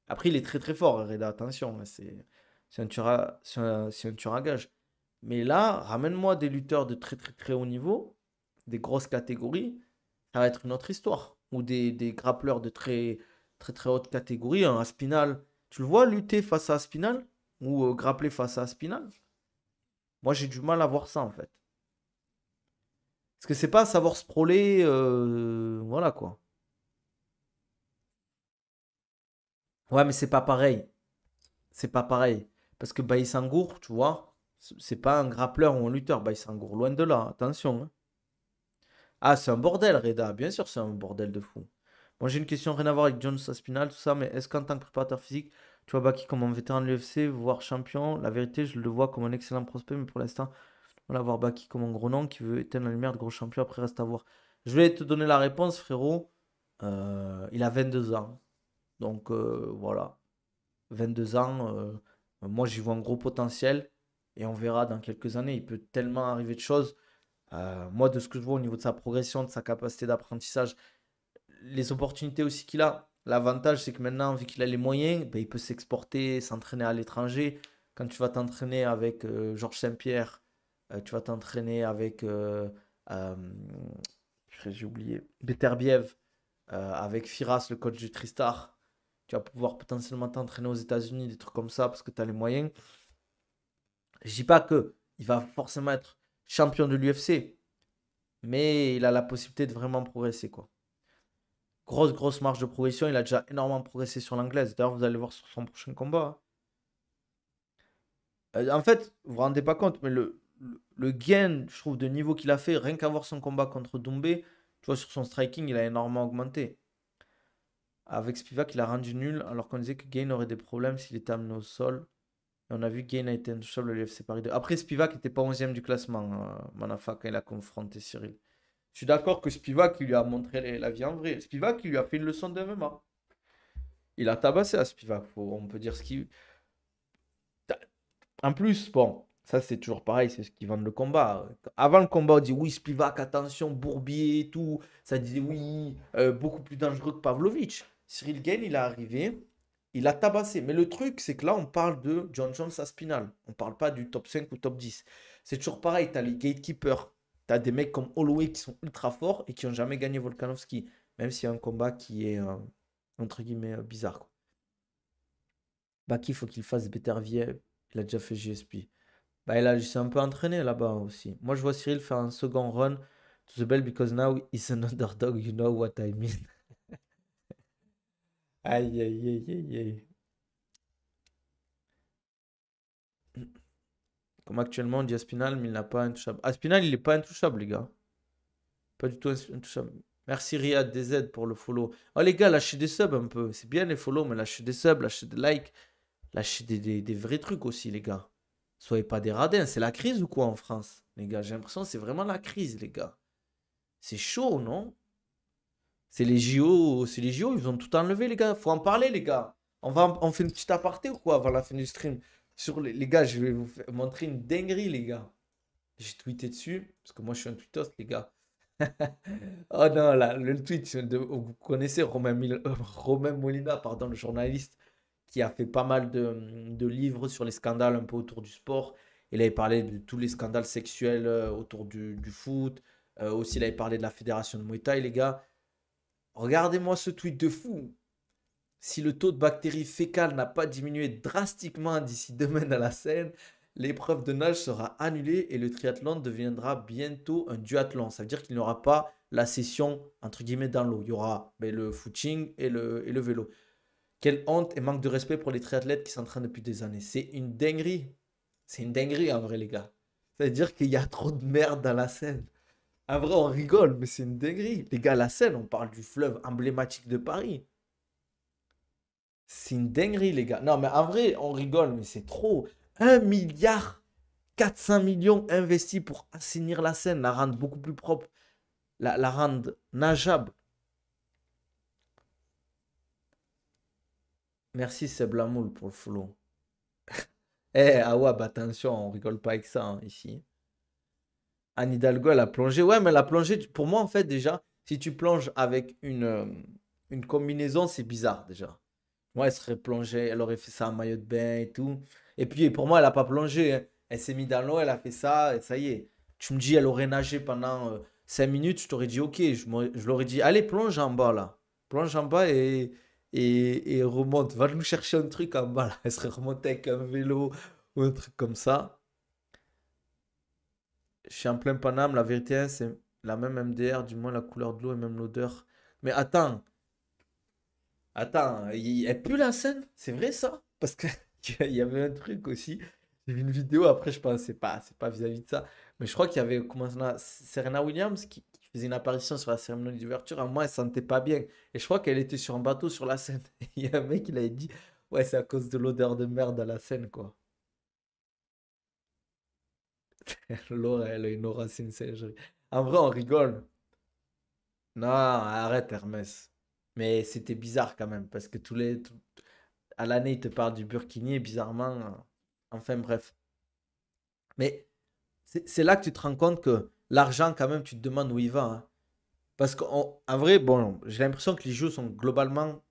[SPEAKER 1] Après, il est très très fort, Reda, attention, hein, c'est un tueur c'est un tueur à gage. Mais là, ramène-moi des lutteurs de très très très haut niveau, des grosses catégories, ça va être une autre histoire. Ou des grappleurs de très très très haute catégorie. Un Aspinal, tu le vois lutter face à Aspinal ou grappler face à Aspinal? Moi, j'ai du mal à voir ça en fait. Parce que c'est pas savoir sprawler, voilà quoi. Ouais, mais c'est pas pareil. C'est pas pareil. Parce que Baïsangour, tu vois, c'est pas un grappleur ou un lutteur, Baïsangour. Loin de là, attention, hein. Ah, c'est un bordel, Reda. Bien sûr, c'est un bordel de fou. Moi, j'ai une question rien à voir avec John Aspinall, tout ça, mais est-ce qu'en tant que préparateur physique, tu vois Baki comme un vétéran de l'UFC, voire champion? La vérité, je le vois comme un excellent prospect, mais pour l'instant, voilà, voir Baki comme un gros nom qui veut éteindre la lumière de gros champion, après reste à voir. Je vais te donner la réponse, frérot. Il a 22 ans. Donc, voilà. 22 ans, moi, j'y vois un gros potentiel. Et on verra dans quelques années. Il peut tellement arriver de choses. Moi, de ce que je vois au niveau de sa progression, de sa capacité d'apprentissage, les opportunités aussi qu'il a. L'avantage, c'est que maintenant, vu qu'il a les moyens, ben, il peut s'exporter, s'entraîner à l'étranger. Quand tu vas t'entraîner avec Georges Saint-Pierre, tu vas t'entraîner avec, euh, j'ai oublié, Beterbiev, avec Firas, le coach du Tristar. Tu vas pouvoir potentiellement t'entraîner aux États-Unis, des trucs comme ça, parce que tu as les moyens. Je dis pas que il va forcément être champion de l'UFC, mais il a la possibilité de vraiment progresser, quoi. Grosse marge de progression. Il a déjà énormément progressé sur l'anglaise. D'ailleurs, vous allez voir sur son prochain combat, hein. En fait, vous vous rendez pas compte, mais le gain, je trouve, de niveau qu'il a fait, rien qu'à voir son combat contre Doumbé, tu vois, sur son striking, il a énormément augmenté. Avec Spivak, il a rendu nul, alors qu'on disait que Gain aurait des problèmes s'il était amené au sol. Et on a vu que Gain a été intouchable à l'UFC Paris 2. Après, Spivak n'était pas 11e du classement, Manafa, quand il a confronté Cyril. Je suis d'accord que Spivak, il lui a montré la vie en vrai. Spivak, il lui a fait une leçon de MMA. Il a tabassé à Spivak, on peut dire ce qu'il. En plus, bon, ça c'est toujours pareil, c'est ce qui vendent le combat. Avant le combat, on dit oui, Spivak, attention, bourbier et tout. Ça disait oui, beaucoup plus dangereux que Pavlovich. Cyril Gane, il est arrivé, il a tabassé. Mais le truc, c'est que là, on parle de John Jones à Spinal. On parle pas du top 5 ou top 10. C'est toujours pareil, tu as les gatekeepers. Tu as des mecs comme Holloway qui sont ultra forts et qui n'ont jamais gagné Volkanovski. Même s'il y a un combat qui est, entre guillemets, bizarre, quoi. Baki, il faut qu'il fasse Beterbiev. Il a déjà fait GSP. Bah, il s'est un peu entraîné là-bas aussi. Moi, je vois Cyril faire un second run to the bell because now he's an underdog, you know what I mean. Aïe, aïe, aïe, aïe, aïe. Comme actuellement, on dit Aspinal, mais il n'a pas intouchable. Aspinal, il n'est pas intouchable, les gars. Pas du tout intouchable. Merci Riyad DZ pour le follow. Oh, les gars, lâchez des subs un peu. C'est bien les follow, mais lâchez des subs, lâchez des likes, lâchez des vrais trucs aussi, les gars. Soyez pas des radins. C'est la crise ou quoi en France, les gars? J'ai l'impression que c'est vraiment la crise, les gars. C'est chaud, non? C'est les JO, ils ont tout enlevé, les gars. Faut en parler, les gars. On fait une petite aparté ou quoi avant la fin du stream? Sur les gars, je vais montrer une dinguerie, les gars. J'ai tweeté dessus, parce que moi je suis un tweetos, les gars. Oh non, là, le tweet, vous connaissez Romain Molina, pardon, le journaliste, qui a fait pas mal de livres sur les scandales un peu autour du sport. Il avait parlé de tous les scandales sexuels autour du foot. Aussi, il avait parlé de la fédération de Muay Thai, les gars. Regardez-moi ce tweet de fou. Si le taux de bactéries fécales n'a pas diminué drastiquement d'ici demain dans la Seine, l'épreuve de nage sera annulée et le triathlon deviendra bientôt un duathlon. Ça veut dire qu'il n'y aura pas la session entre guillemets dans l'eau. Il y aura le footing et le vélo. Quelle honte et manque de respect pour les triathlètes qui s'entraînent depuis des années. C'est une dinguerie. C'est une dinguerie en vrai, les gars. Ça veut dire qu'il y a trop de merde dans la Seine. En vrai, on rigole, mais c'est une dinguerie. Les gars, la Seine, on parle du fleuve emblématique de Paris. C'est une dinguerie, les gars. Non, mais en vrai, on rigole, mais c'est trop. 1,4 milliard investis pour assainir la Seine, la rendre beaucoup plus propre, la rendre nageable. Merci Seb Lamoule pour le follow. Eh, ah ouais, bah attention, on rigole pas avec ça, hein, ici. Anne Hidalgo, elle a plongé. Ouais, mais elle a plongé, pour moi, en fait, déjà, si tu plonges avec une combinaison, c'est bizarre, déjà. Moi, elle serait plongée, elle aurait fait ça en maillot de bain et tout. Et puis, pour moi, elle n'a pas plongé, hein. Elle s'est mise dans l'eau, elle a fait ça, et ça y est. Tu me dis, elle aurait nagé pendant 5 minutes, je t'aurais dit, ok. Je l'aurais dit, allez, plonge en bas, là. Plonge en bas et et elle remonte. Va nous chercher un truc en bas, là. Elle serait remontée avec un vélo ou un truc comme ça. Je suis en plein Paname, la vérité, hein, c'est la même MDR, du moins la couleur de l'eau et même l'odeur. Mais attends, elle pue la scène? C'est vrai ça? Parce que il y avait un truc aussi. J'ai vu une vidéo, après je pense que c'est pas vis-à-vis de ça. Mais je crois qu'il y avait comment ça, Serena Williams qui faisait une apparition sur la cérémonie d'ouverture. À moi, elle sentait pas bien. Et je crois qu'elle était sur un bateau sur la Seine. Et il y a un mec qui l'avait dit, ouais, c'est à cause de l'odeur de merde à la Seine, quoi. Laura, elle a une aura, c'est une singerie. En vrai, on rigole. Non, arrête Hermès. Mais c'était bizarre quand même, parce que à l'année, ils te parlent du Burkini, et bizarrement. Enfin bref. Mais c'est là que tu te rends compte que l'argent, quand même, tu te demandes où il va, hein. Parce qu'en vrai, bon, j'ai l'impression que les jeux sont globalement,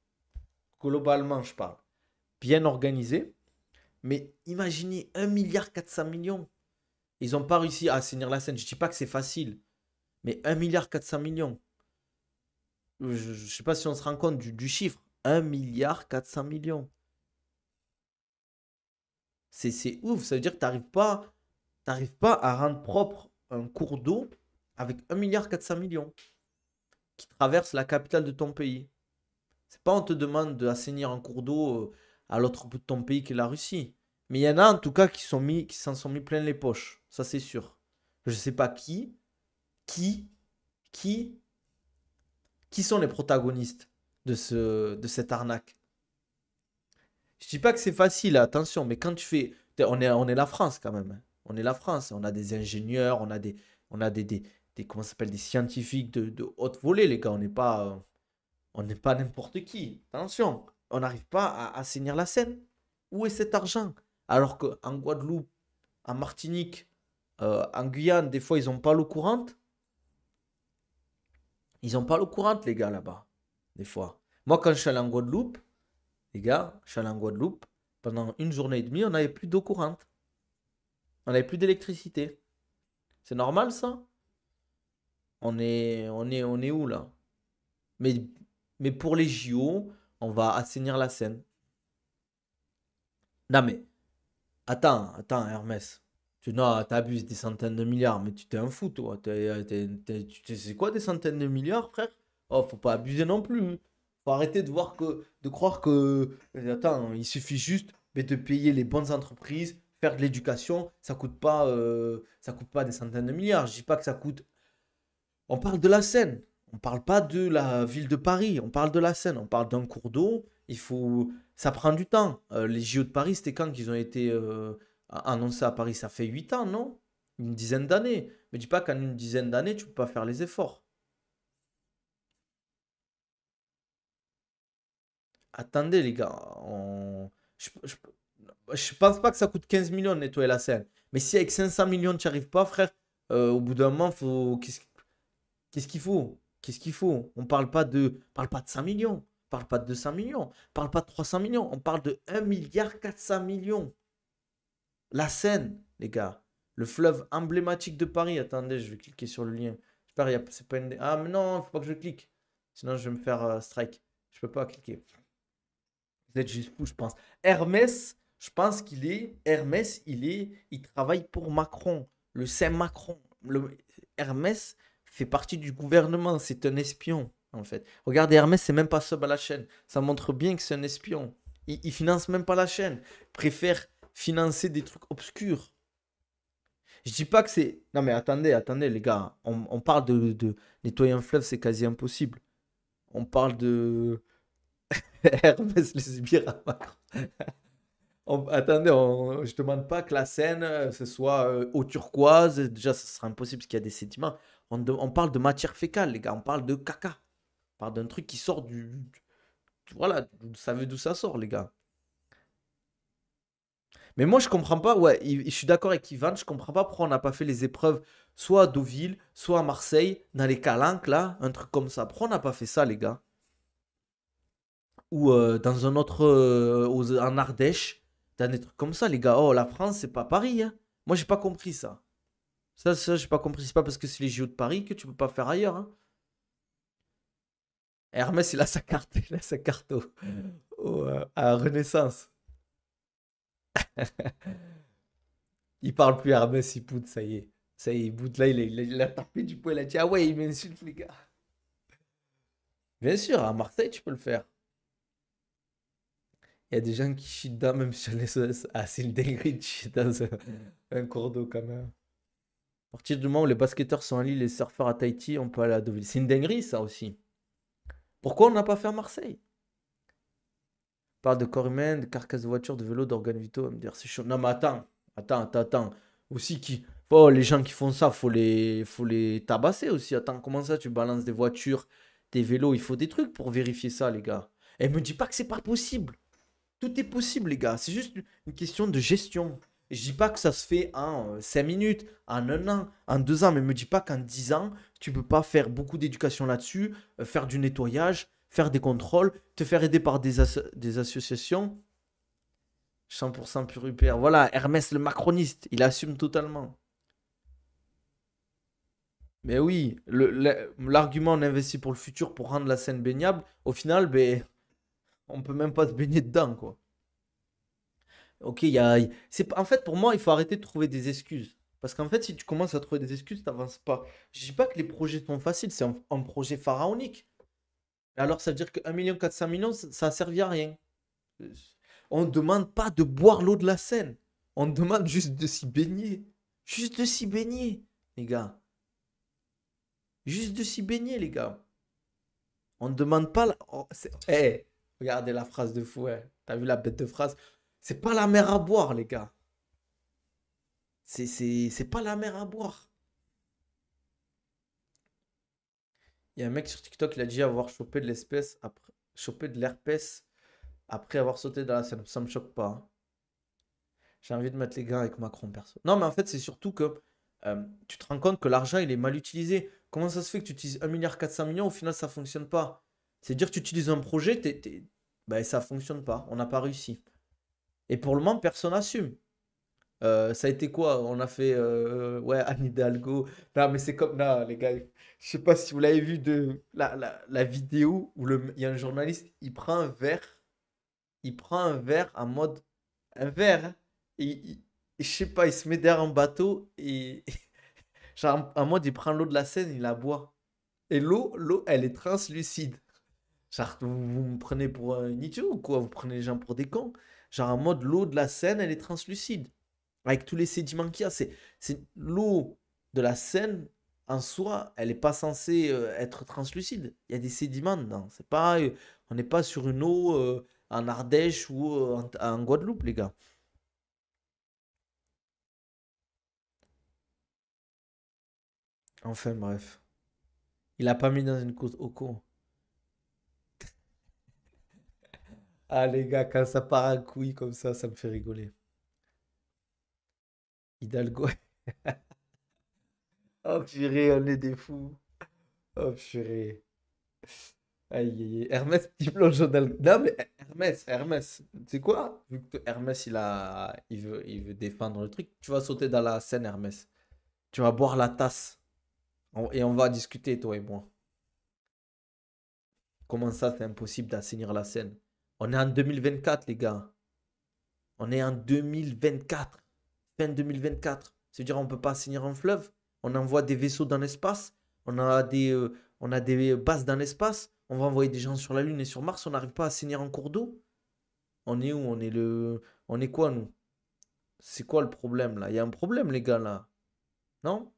[SPEAKER 1] je parle, bien organisés. Mais imaginez 1,4 milliard. Ils n'ont pas réussi à assainir la scène. Je dis pas que c'est facile, mais 1,4 milliard. Je sais pas si on se rend compte du chiffre. 1,4 milliard. C'est ouf. Ça veut dire que t'arrives pas à rendre propre un cours d'eau avec 1,4 milliard qui traverse la capitale de ton pays. C'est pas on te demande d'assainir un cours d'eau à l'autre bout de ton pays qui est la Russie. Mais il y en a en tout cas qui s'en sont mis plein les poches. Ça c'est sûr. Je sais pas qui, qui, qui sont les protagonistes de cette arnaque. Je dis pas que c'est facile, attention, mais quand tu fais. On est la France quand même, hein. On est la France. On a des ingénieurs, on a des comment ça s'appelle, des scientifiques de haute volée, les gars. On n'est pas n'importe qui. Attention, on n'arrive pas à assainir la Seine. Où est cet argent? Alors qu'en Guadeloupe, en Martinique, en Guyane, des fois, ils n'ont pas l'eau courante. Ils n'ont pas l'eau courante, les gars, là-bas. Des fois. Moi, quand je suis allé en Guadeloupe, les gars, je suis allé en Guadeloupe, pendant une journée et demie, on n'avait plus d'eau courante. On n'avait plus d'électricité. C'est normal, ça? On est où, là? Mais, mais pour les JO, on va assainir la Seine. Non, mais attends, Hermès. Non, t'abuses des centaines de milliards, mais tu t'es un fou, toi. Tu sais quoi, des centaines de milliards, frère? Oh, faut pas abuser non plus. Faut arrêter de croire que. Attends, il suffit juste mais de payer les bonnes entreprises, faire de l'éducation, ça coûte pas des centaines de milliards. Je dis pas que ça coûte. On parle de la Seine. On parle pas de la ville de Paris. On parle de la Seine. On parle d'un cours d'eau. Ça prend du temps. Les JO de Paris, c'était quand qu'ils ont été annoncés à Paris? Ça fait 8 ans, non? Une dizaine d'années. Mais dis pas qu'en une dizaine d'années, tu peux pas faire les efforts. Attendez, les gars. Je pense pas que ça coûte 15 millions de nettoyer la Seine. Mais si avec 500 millions, tu n'y arrives pas, frère, au bout d'un moment, qu'est-ce qu'il faut? Qu'est-ce qu'il faut? On parle pas de 5 millions. On parle pas de 200 millions. On parle pas de 300 millions. On parle de 1,4 milliard. La Seine, les gars. Le fleuve emblématique de Paris. Attendez, je vais cliquer sur le lien. J'espère c'est pas une. Ah, mais non, il faut pas que je clique. Sinon, je vais me faire strike. Je peux pas cliquer. Vous êtes juste fou, je pense. Hermès, je pense qu'il est. Hermès, il travaille pour Macron. Le Saint Macron. Hermès fait partie du gouvernement. C'est un espion, en fait. Regardez, Hermès, c'est même pas sub à la chaîne. Ça montre bien que c'est un espion. Il finance même pas la chaîne. Il préfère financer des trucs obscurs. Je dis pas que c'est. Non, mais attendez, les gars. On parle de nettoyer un fleuve, c'est quasi impossible. On parle de. Hermès les sbires à Macron. Attendez, je demande pas que la Seine, ce soit eau turquoise. Déjà, ça sera impossible parce qu'il y a des sédiments. On parle de matière fécale, les gars. On parle de caca. On parle d'un truc qui sort voilà, vous savez d'où ça sort, les gars. Mais moi, je comprends pas. Ouais, je suis d'accord avec Ivan. Je comprends pas pourquoi on n'a pas fait les épreuves soit à Deauville, soit à Marseille, dans les calanques, là. Un truc comme ça. Pourquoi on n'a pas fait ça, les gars? Ou dans un autre, en Ardèche, dans des trucs comme ça, les gars. Oh, la France, c'est pas Paris, hein. Moi, j'ai pas compris ça. Ça, j'ai pas compris. C'est pas parce que c'est les JO de Paris que tu peux pas faire ailleurs, hein. Hermès, il a sa carte à Renaissance. Il parle plus Hermès, il boude, ça y est. Ça y est, il boude. Là, il a tapé du poing, il a dit, ah ouais, il m'insulte, les gars. Bien sûr, à Marseille, tu peux le faire. Il y a des gens qui chient dedans, même sur les SOS. Ah, c'est une dinguerie de chier dans un cours d'eau, quand même. À partir du moment où les basketteurs sont à Lille, les surfeurs à Tahiti, on peut aller à Deauville. C'est une dinguerie, ça aussi. Pourquoi on n'a pas fait à Marseille? On parle de corps humain, de carcasse de voiture, de vélo, d'organes vitaux. Me dire, c'est chaud. Non, mais attends. Aussi, oh, les gens qui font ça, faut les tabasser aussi. Attends, comment ça, tu balances des voitures, des vélos? Il faut des trucs pour vérifier ça, les gars. Et me dis pas que c'est pas possible. Tout est possible, les gars. C'est juste une question de gestion. Et je dis pas que ça se fait en 5 minutes, en un an, en 2 ans, mais me dis pas qu'en 10 ans, tu peux pas faire beaucoup d'éducation là-dessus, faire du nettoyage, faire des contrôles, te faire aider par des associations. 100% pur. Voilà, Hermès le macroniste, il assume totalement. Mais oui, l'argument on investit pour le futur pour rendre la Seine baignable, au final, ben, on peut même pas se baigner dedans, quoi. Ok, en fait, pour moi, il faut arrêter de trouver des excuses. Parce qu'en fait, si tu commences à trouver des excuses, t'avances pas. Je dis pas que les projets sont faciles, c'est un projet pharaonique. Alors, ça veut dire que 1,4 million, ça a servi à rien. Euh, On ne demande pas de boire l'eau de la Seine. On demande juste de s'y baigner. Juste de s'y baigner, les gars. Juste de s'y baigner, les gars. On ne demande pas. Eh, regardez la phrase de fou, hein. T'as vu la bête de phrase? C'est pas la mer à boire, les gars. C'est pas la mer à boire. Il y a un mec sur TikTok, il a dit avoir chopé de l'espèce après, chopé de l'herpès après avoir sauté dans la Seine. Ça me choque pas, hein. J'ai envie de mettre les gars avec Macron perso. Non, mais en fait, c'est surtout que tu te rends compte que l'argent, il est mal utilisé. Comment ça se fait que tu utilises 1,4 milliard, au final, ça fonctionne pas? C'est-à-dire que tu utilises un projet, ben, ça fonctionne pas. On n'a pas réussi. Et pour le moment, personne n'assume. Ça a été quoi? On a fait ouais, Anne Hidalgo. Non, mais c'est comme. Non, les gars, je sais pas si vous l'avez vu de la vidéo où il y a un journaliste, il prend un verre en mode. Un verre, hein, et, je sais pas, il se met derrière un bateau et. Genre, en mode, il prend l'eau de la Seine, il la boit. Et l'eau, elle est translucide. Genre, vous me prenez pour un idiot ou quoi? Vous prenez les gens pour des cons? Genre, en mode, l'eau de la Seine, elle est translucide avec tous les sédiments qu'il y a. C'est l'eau de la Seine en soi, elle n'est pas censée être translucide. Il y a des sédiments dedans. C'est pas, on n'est pas sur une eau en Ardèche ou en Guadeloupe, les gars. Enfin, bref. Il a pas mis dans une côte au con. Ah, les gars, quand ça part en couille comme ça me fait rigoler. Hidalgo. Oh, purée, on est des fous. Oh, purée. Aïe, aïe, aïe. Hermès, petit plongeon dans le... Non, mais Hermès, tu sais quoi? Vu que Hermès, il veut défendre le truc, tu vas sauter dans la Seine, Hermès. Tu vas boire la tasse. Et on va discuter, toi et moi. Comment ça, c'est impossible d'assainir la Seine? On est en 2024, les gars. On est en 2024. Fin 2024. C'est-à-dire, on ne peut pas assainir un fleuve. On envoie des vaisseaux dans l'espace. On a des bases dans l'espace. On va envoyer des gens sur la Lune et sur Mars. On n'arrive pas à assainir un cours d'eau. On est où? On est quoi, nous? C'est quoi le problème, là? Il y a un problème, les gars, là. Non?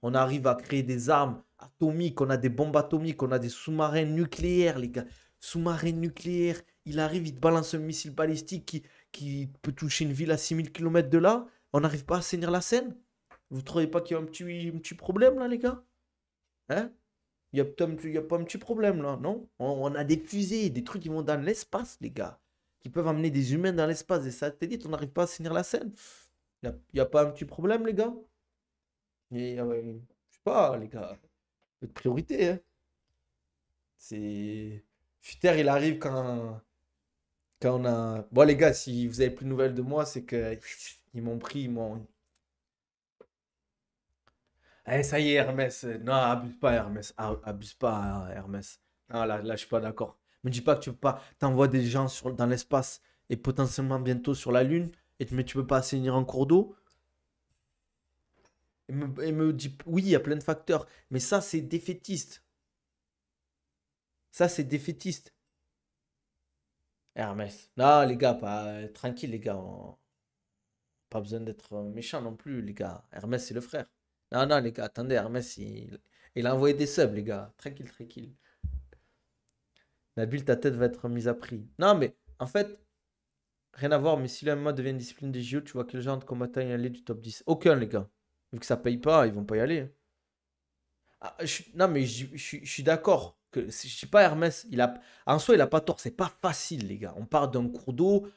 [SPEAKER 1] On arrive à créer des armes atomiques, on a des bombes atomiques, on a des sous-marins nucléaires, les gars. Sous-marins nucléaires. Il arrive, il te balance un missile balistique qui peut toucher une ville à 6 000 km de là. On n'arrive pas à assainir la Seine? Vous trouvez pas qu'il y a un petit problème, là, les gars? Hein? Il y a pas un petit problème, là, non? On a des fusées, des trucs qui vont dans l'espace, les gars. Qui peuvent amener des humains dans l'espace, des satellites. On n'arrive pas à assainir la Seine. Il y a pas un petit problème, les gars? Je sais pas, les gars. Votre priorité, hein. C'est. Futter, il arrive quand on a. Bon, les gars, si vous avez plus de nouvelles de moi, c'est que ils m'ont pris, ils m'ont. Eh, ça y est, Hermès. Non, abuse pas, Hermès. Abuse pas, hein, Hermès. Ah là, je suis pas d'accord. Me dis pas que tu peux pas. T'envoies des gens dans l'espace et potentiellement bientôt sur la Lune, mais tu peux pas assainir un cours d'eau. Et me dit, oui, il y a plein de facteurs, mais ça, c'est défaitiste. Ça, c'est défaitiste. Hermès. Non, les gars, tranquille, les gars. Pas besoin d'être méchant non plus, les gars. Hermès, c'est le frère. Non, non, les gars, attendez, Hermès, il a envoyé des subs, les gars. Tranquille, tranquille. Nabil, ta tête va être mise à prix. Non, mais en fait, rien à voir, mais si le MMA devient une discipline des JO, tu vois quel genre de combattant y aller du top 10? Aucun, les gars. Vu que ça paye pas, ils vont pas y aller. Ah, non, mais je suis d'accord. Je sais pas, Hermès, en soi, il a pas tort. C'est pas facile, les gars. On parle d'un cours d'eau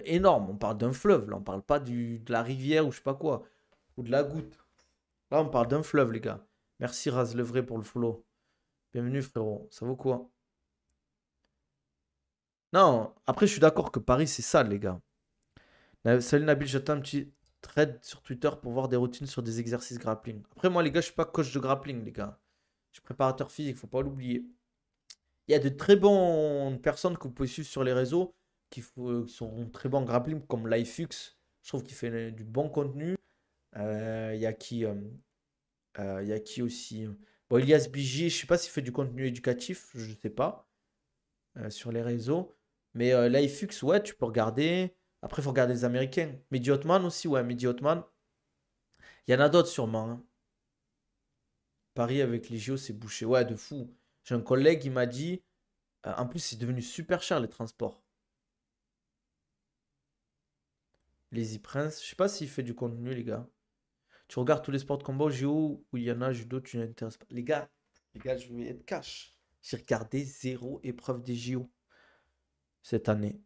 [SPEAKER 1] énorme. On parle d'un fleuve. Là, on parle pas de la rivière ou je sais pas quoi. Ou de la goutte. Là, on parle d'un fleuve, les gars. Merci, Raz Levré, pour le follow. Bienvenue, frérot. Ça vaut quoi? Non, après, je suis d'accord que Paris, c'est sale, les gars. Salut Nabil, j'attends un petit thread sur Twitter pour voir des routines sur des exercices grappling. Après, moi, les gars, je suis pas coach de grappling, les gars. Je suis préparateur physique, faut pas l'oublier. Il y a de très bonnes personnes que vous pouvez suivre sur les réseaux qui sont très bons en grappling, comme Lifux. Je trouve qu'il fait du bon contenu. Il y a il y a qui aussi? Bon, Elias BG, je sais pas s'il fait du contenu éducatif, je sais pas, sur les réseaux. Mais Lifux, ouais, tu peux regarder. Après, il faut regarder les Américains. Mehdi Hotman aussi, ouais, Mehdi Hotman. Il y en a d'autres sûrement, hein. Paris avec les JO, c'est bouché. Ouais, de fou. J'ai un collègue, il m'a dit. En plus, c'est devenu super cher les transports. Les e-prince. Je sais pas s'il fait du contenu, les gars. Tu regardes tous les sports de combat au JO où il y en a judo, tu n'intéresses pas. Les gars, je vais être cash. J'ai regardé zéro épreuve des JO cette année.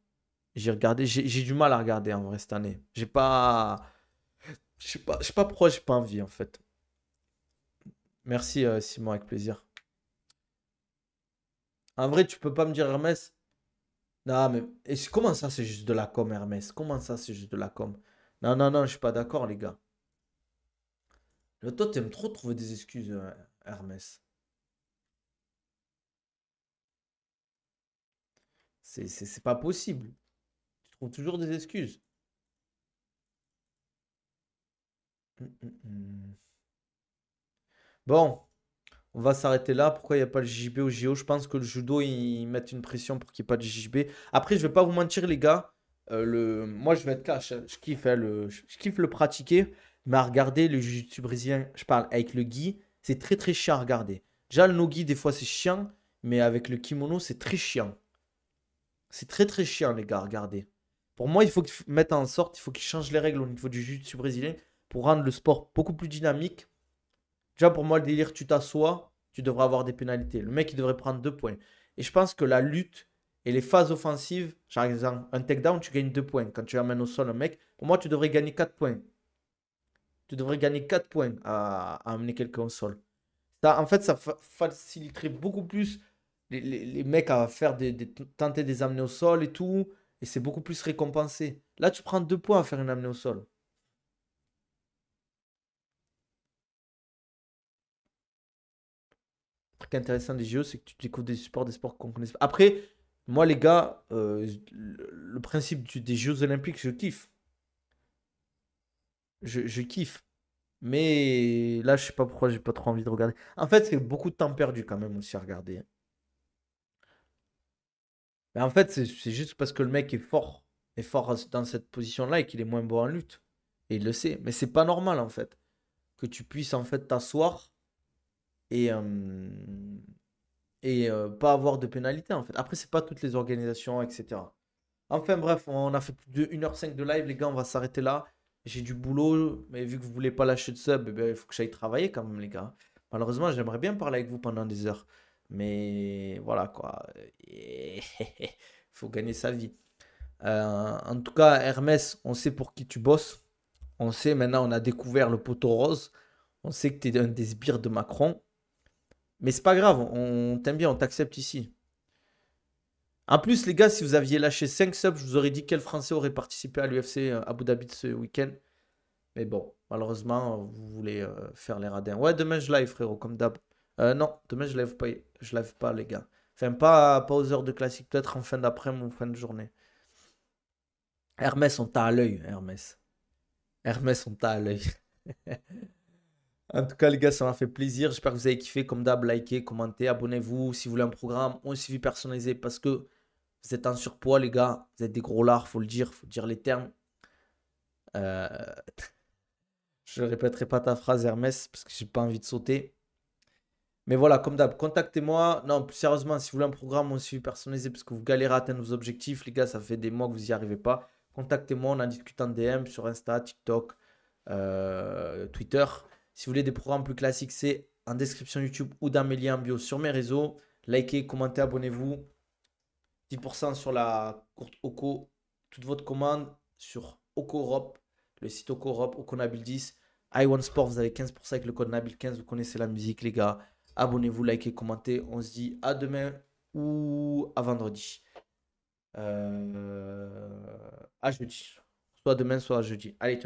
[SPEAKER 1] J'ai regardé, j'ai du mal à regarder en vrai cette année. J'ai pas. Je sais pas pourquoi j'ai pas envie en fait. Merci Simon, avec plaisir. En vrai, tu peux pas me dire Hermès. Non, mais comment ça c'est juste de la com, Hermès? Comment ça c'est juste de la com? Non, non, non, je suis pas d'accord, les gars. Toi, t'aimes trop trouver des excuses, Hermès. C'est pas possible. Tu trouves toujours des excuses. Hum, hum, hum. Bon, on va s'arrêter là. Pourquoi il n'y a pas le JB au JO? Je pense que le judo, ils mettent une pression pour qu'il n'y ait pas de JB. Après, je vais pas vous mentir, les gars. Moi, je vais être cash, hein. Je kiffe, hein, je kiffe le pratiquer. Mais à regarder le jiu-jitsu brésilien, je parle avec le gi, c'est très très chiant à regarder. Déjà, le no-gi, des fois, c'est chiant. Mais avec le kimono, c'est très chiant. C'est très très chiant, les gars, à regarder. Pour moi, il faut qu'ils mettent en sorte, il faut qu'ils changent les règles au niveau du jiu-jitsu brésilien pour rendre le sport beaucoup plus dynamique. Déjà, pour moi, le délire, tu t'assois, tu devrais avoir des pénalités. Le mec, il devrait prendre 2 points. Et je pense que la lutte et les phases offensives, par exemple, un takedown, tu gagnes 2 points. Quand tu amènes au sol un mec, pour moi, tu devrais gagner 4 points. Tu devrais gagner 4 points à amener quelqu'un au sol. Ça, en fait, ça faciliterait beaucoup plus les mecs à faire tenter des amener au sol et tout. Et c'est beaucoup plus récompensé. Là, tu prends 2 points à faire une amenée au sol. Le truc intéressant des JO, c'est que tu découvres des sports qu'on connaît pas. Après, moi, les gars, le principe des Jeux Olympiques, je kiffe. Je kiffe. Mais là, je sais pas pourquoi j'ai pas trop envie de regarder. En fait, c'est beaucoup de temps perdu quand même aussi à regarder. Mais en fait, c'est juste parce que le mec est fort dans cette position-là et qu'il est moins bon en lutte. Et il le sait. Mais c'est pas normal en fait que tu puisses en fait t'asseoir et pas avoir de pénalité en fait. Après, c'est pas toutes les organisations, etc. Enfin bref, on a fait plus de 1h05 de live, les gars, on va s'arrêter là. J'ai du boulot, mais vu que vous voulez pas lâcher de sub, eh ben, il faut que j'aille travailler quand même, les gars. Malheureusement, j'aimerais bien parler avec vous pendant des heures. Mais voilà quoi. Il faut gagner sa vie. En tout cas, Hermès, on sait pour qui tu bosses. On sait maintenant, on a découvert le poteau rose. On sait que tu es un des sbires de Macron. Mais c'est pas grave, on t'aime bien, on t'accepte ici. En plus, les gars, si vous aviez lâché 5 subs, je vous aurais dit quel Français aurait participé à l'UFC Abu Dhabi de ce week-end. Mais bon, malheureusement, vous voulez faire les radins. Ouais, demain je live, frérot, comme d'hab. Non, demain je live pas, les gars. Enfin, pas aux heures de classique, peut-être en fin d'après-midi ou fin de journée. Hermès, on t'a à l'œil, Hermès. Hermès, on t'a à l'œil. En tout cas, les gars, ça m'a fait plaisir. J'espère que vous avez kiffé. Comme d'hab, likez, commentez, abonnez-vous. Si vous voulez un programme ou un suivi personnalisé, parce que vous êtes en surpoids, les gars. Vous êtes des gros lards, faut le dire les termes. Euh, je ne répéterai pas ta phrase, Hermès, parce que j'ai pas envie de sauter. Mais voilà, comme d'hab, contactez-moi. Non, plus sérieusement, si vous voulez un programme ou un suivi personnalisé, parce que vous galérez à atteindre vos objectifs, les gars, ça fait des mois que vous n'y arrivez pas. Contactez-moi, on en discute en DM sur Insta, TikTok, Twitter. Si vous voulez des programmes plus classiques, c'est en description YouTube ou dans mes liens en bio sur mes réseaux. Likez, commentez, abonnez-vous. 10% sur la courte Oko, toute votre commande sur Oko Europe, le site Oko Europe, Oko Nabil 10. iOne Sport, vous avez 15% avec le code Nabil 15. Vous connaissez la musique, les gars. Abonnez-vous, likez, commentez. On se dit à demain ou à vendredi. À jeudi. Soit demain, soit à jeudi. Allez, ciao.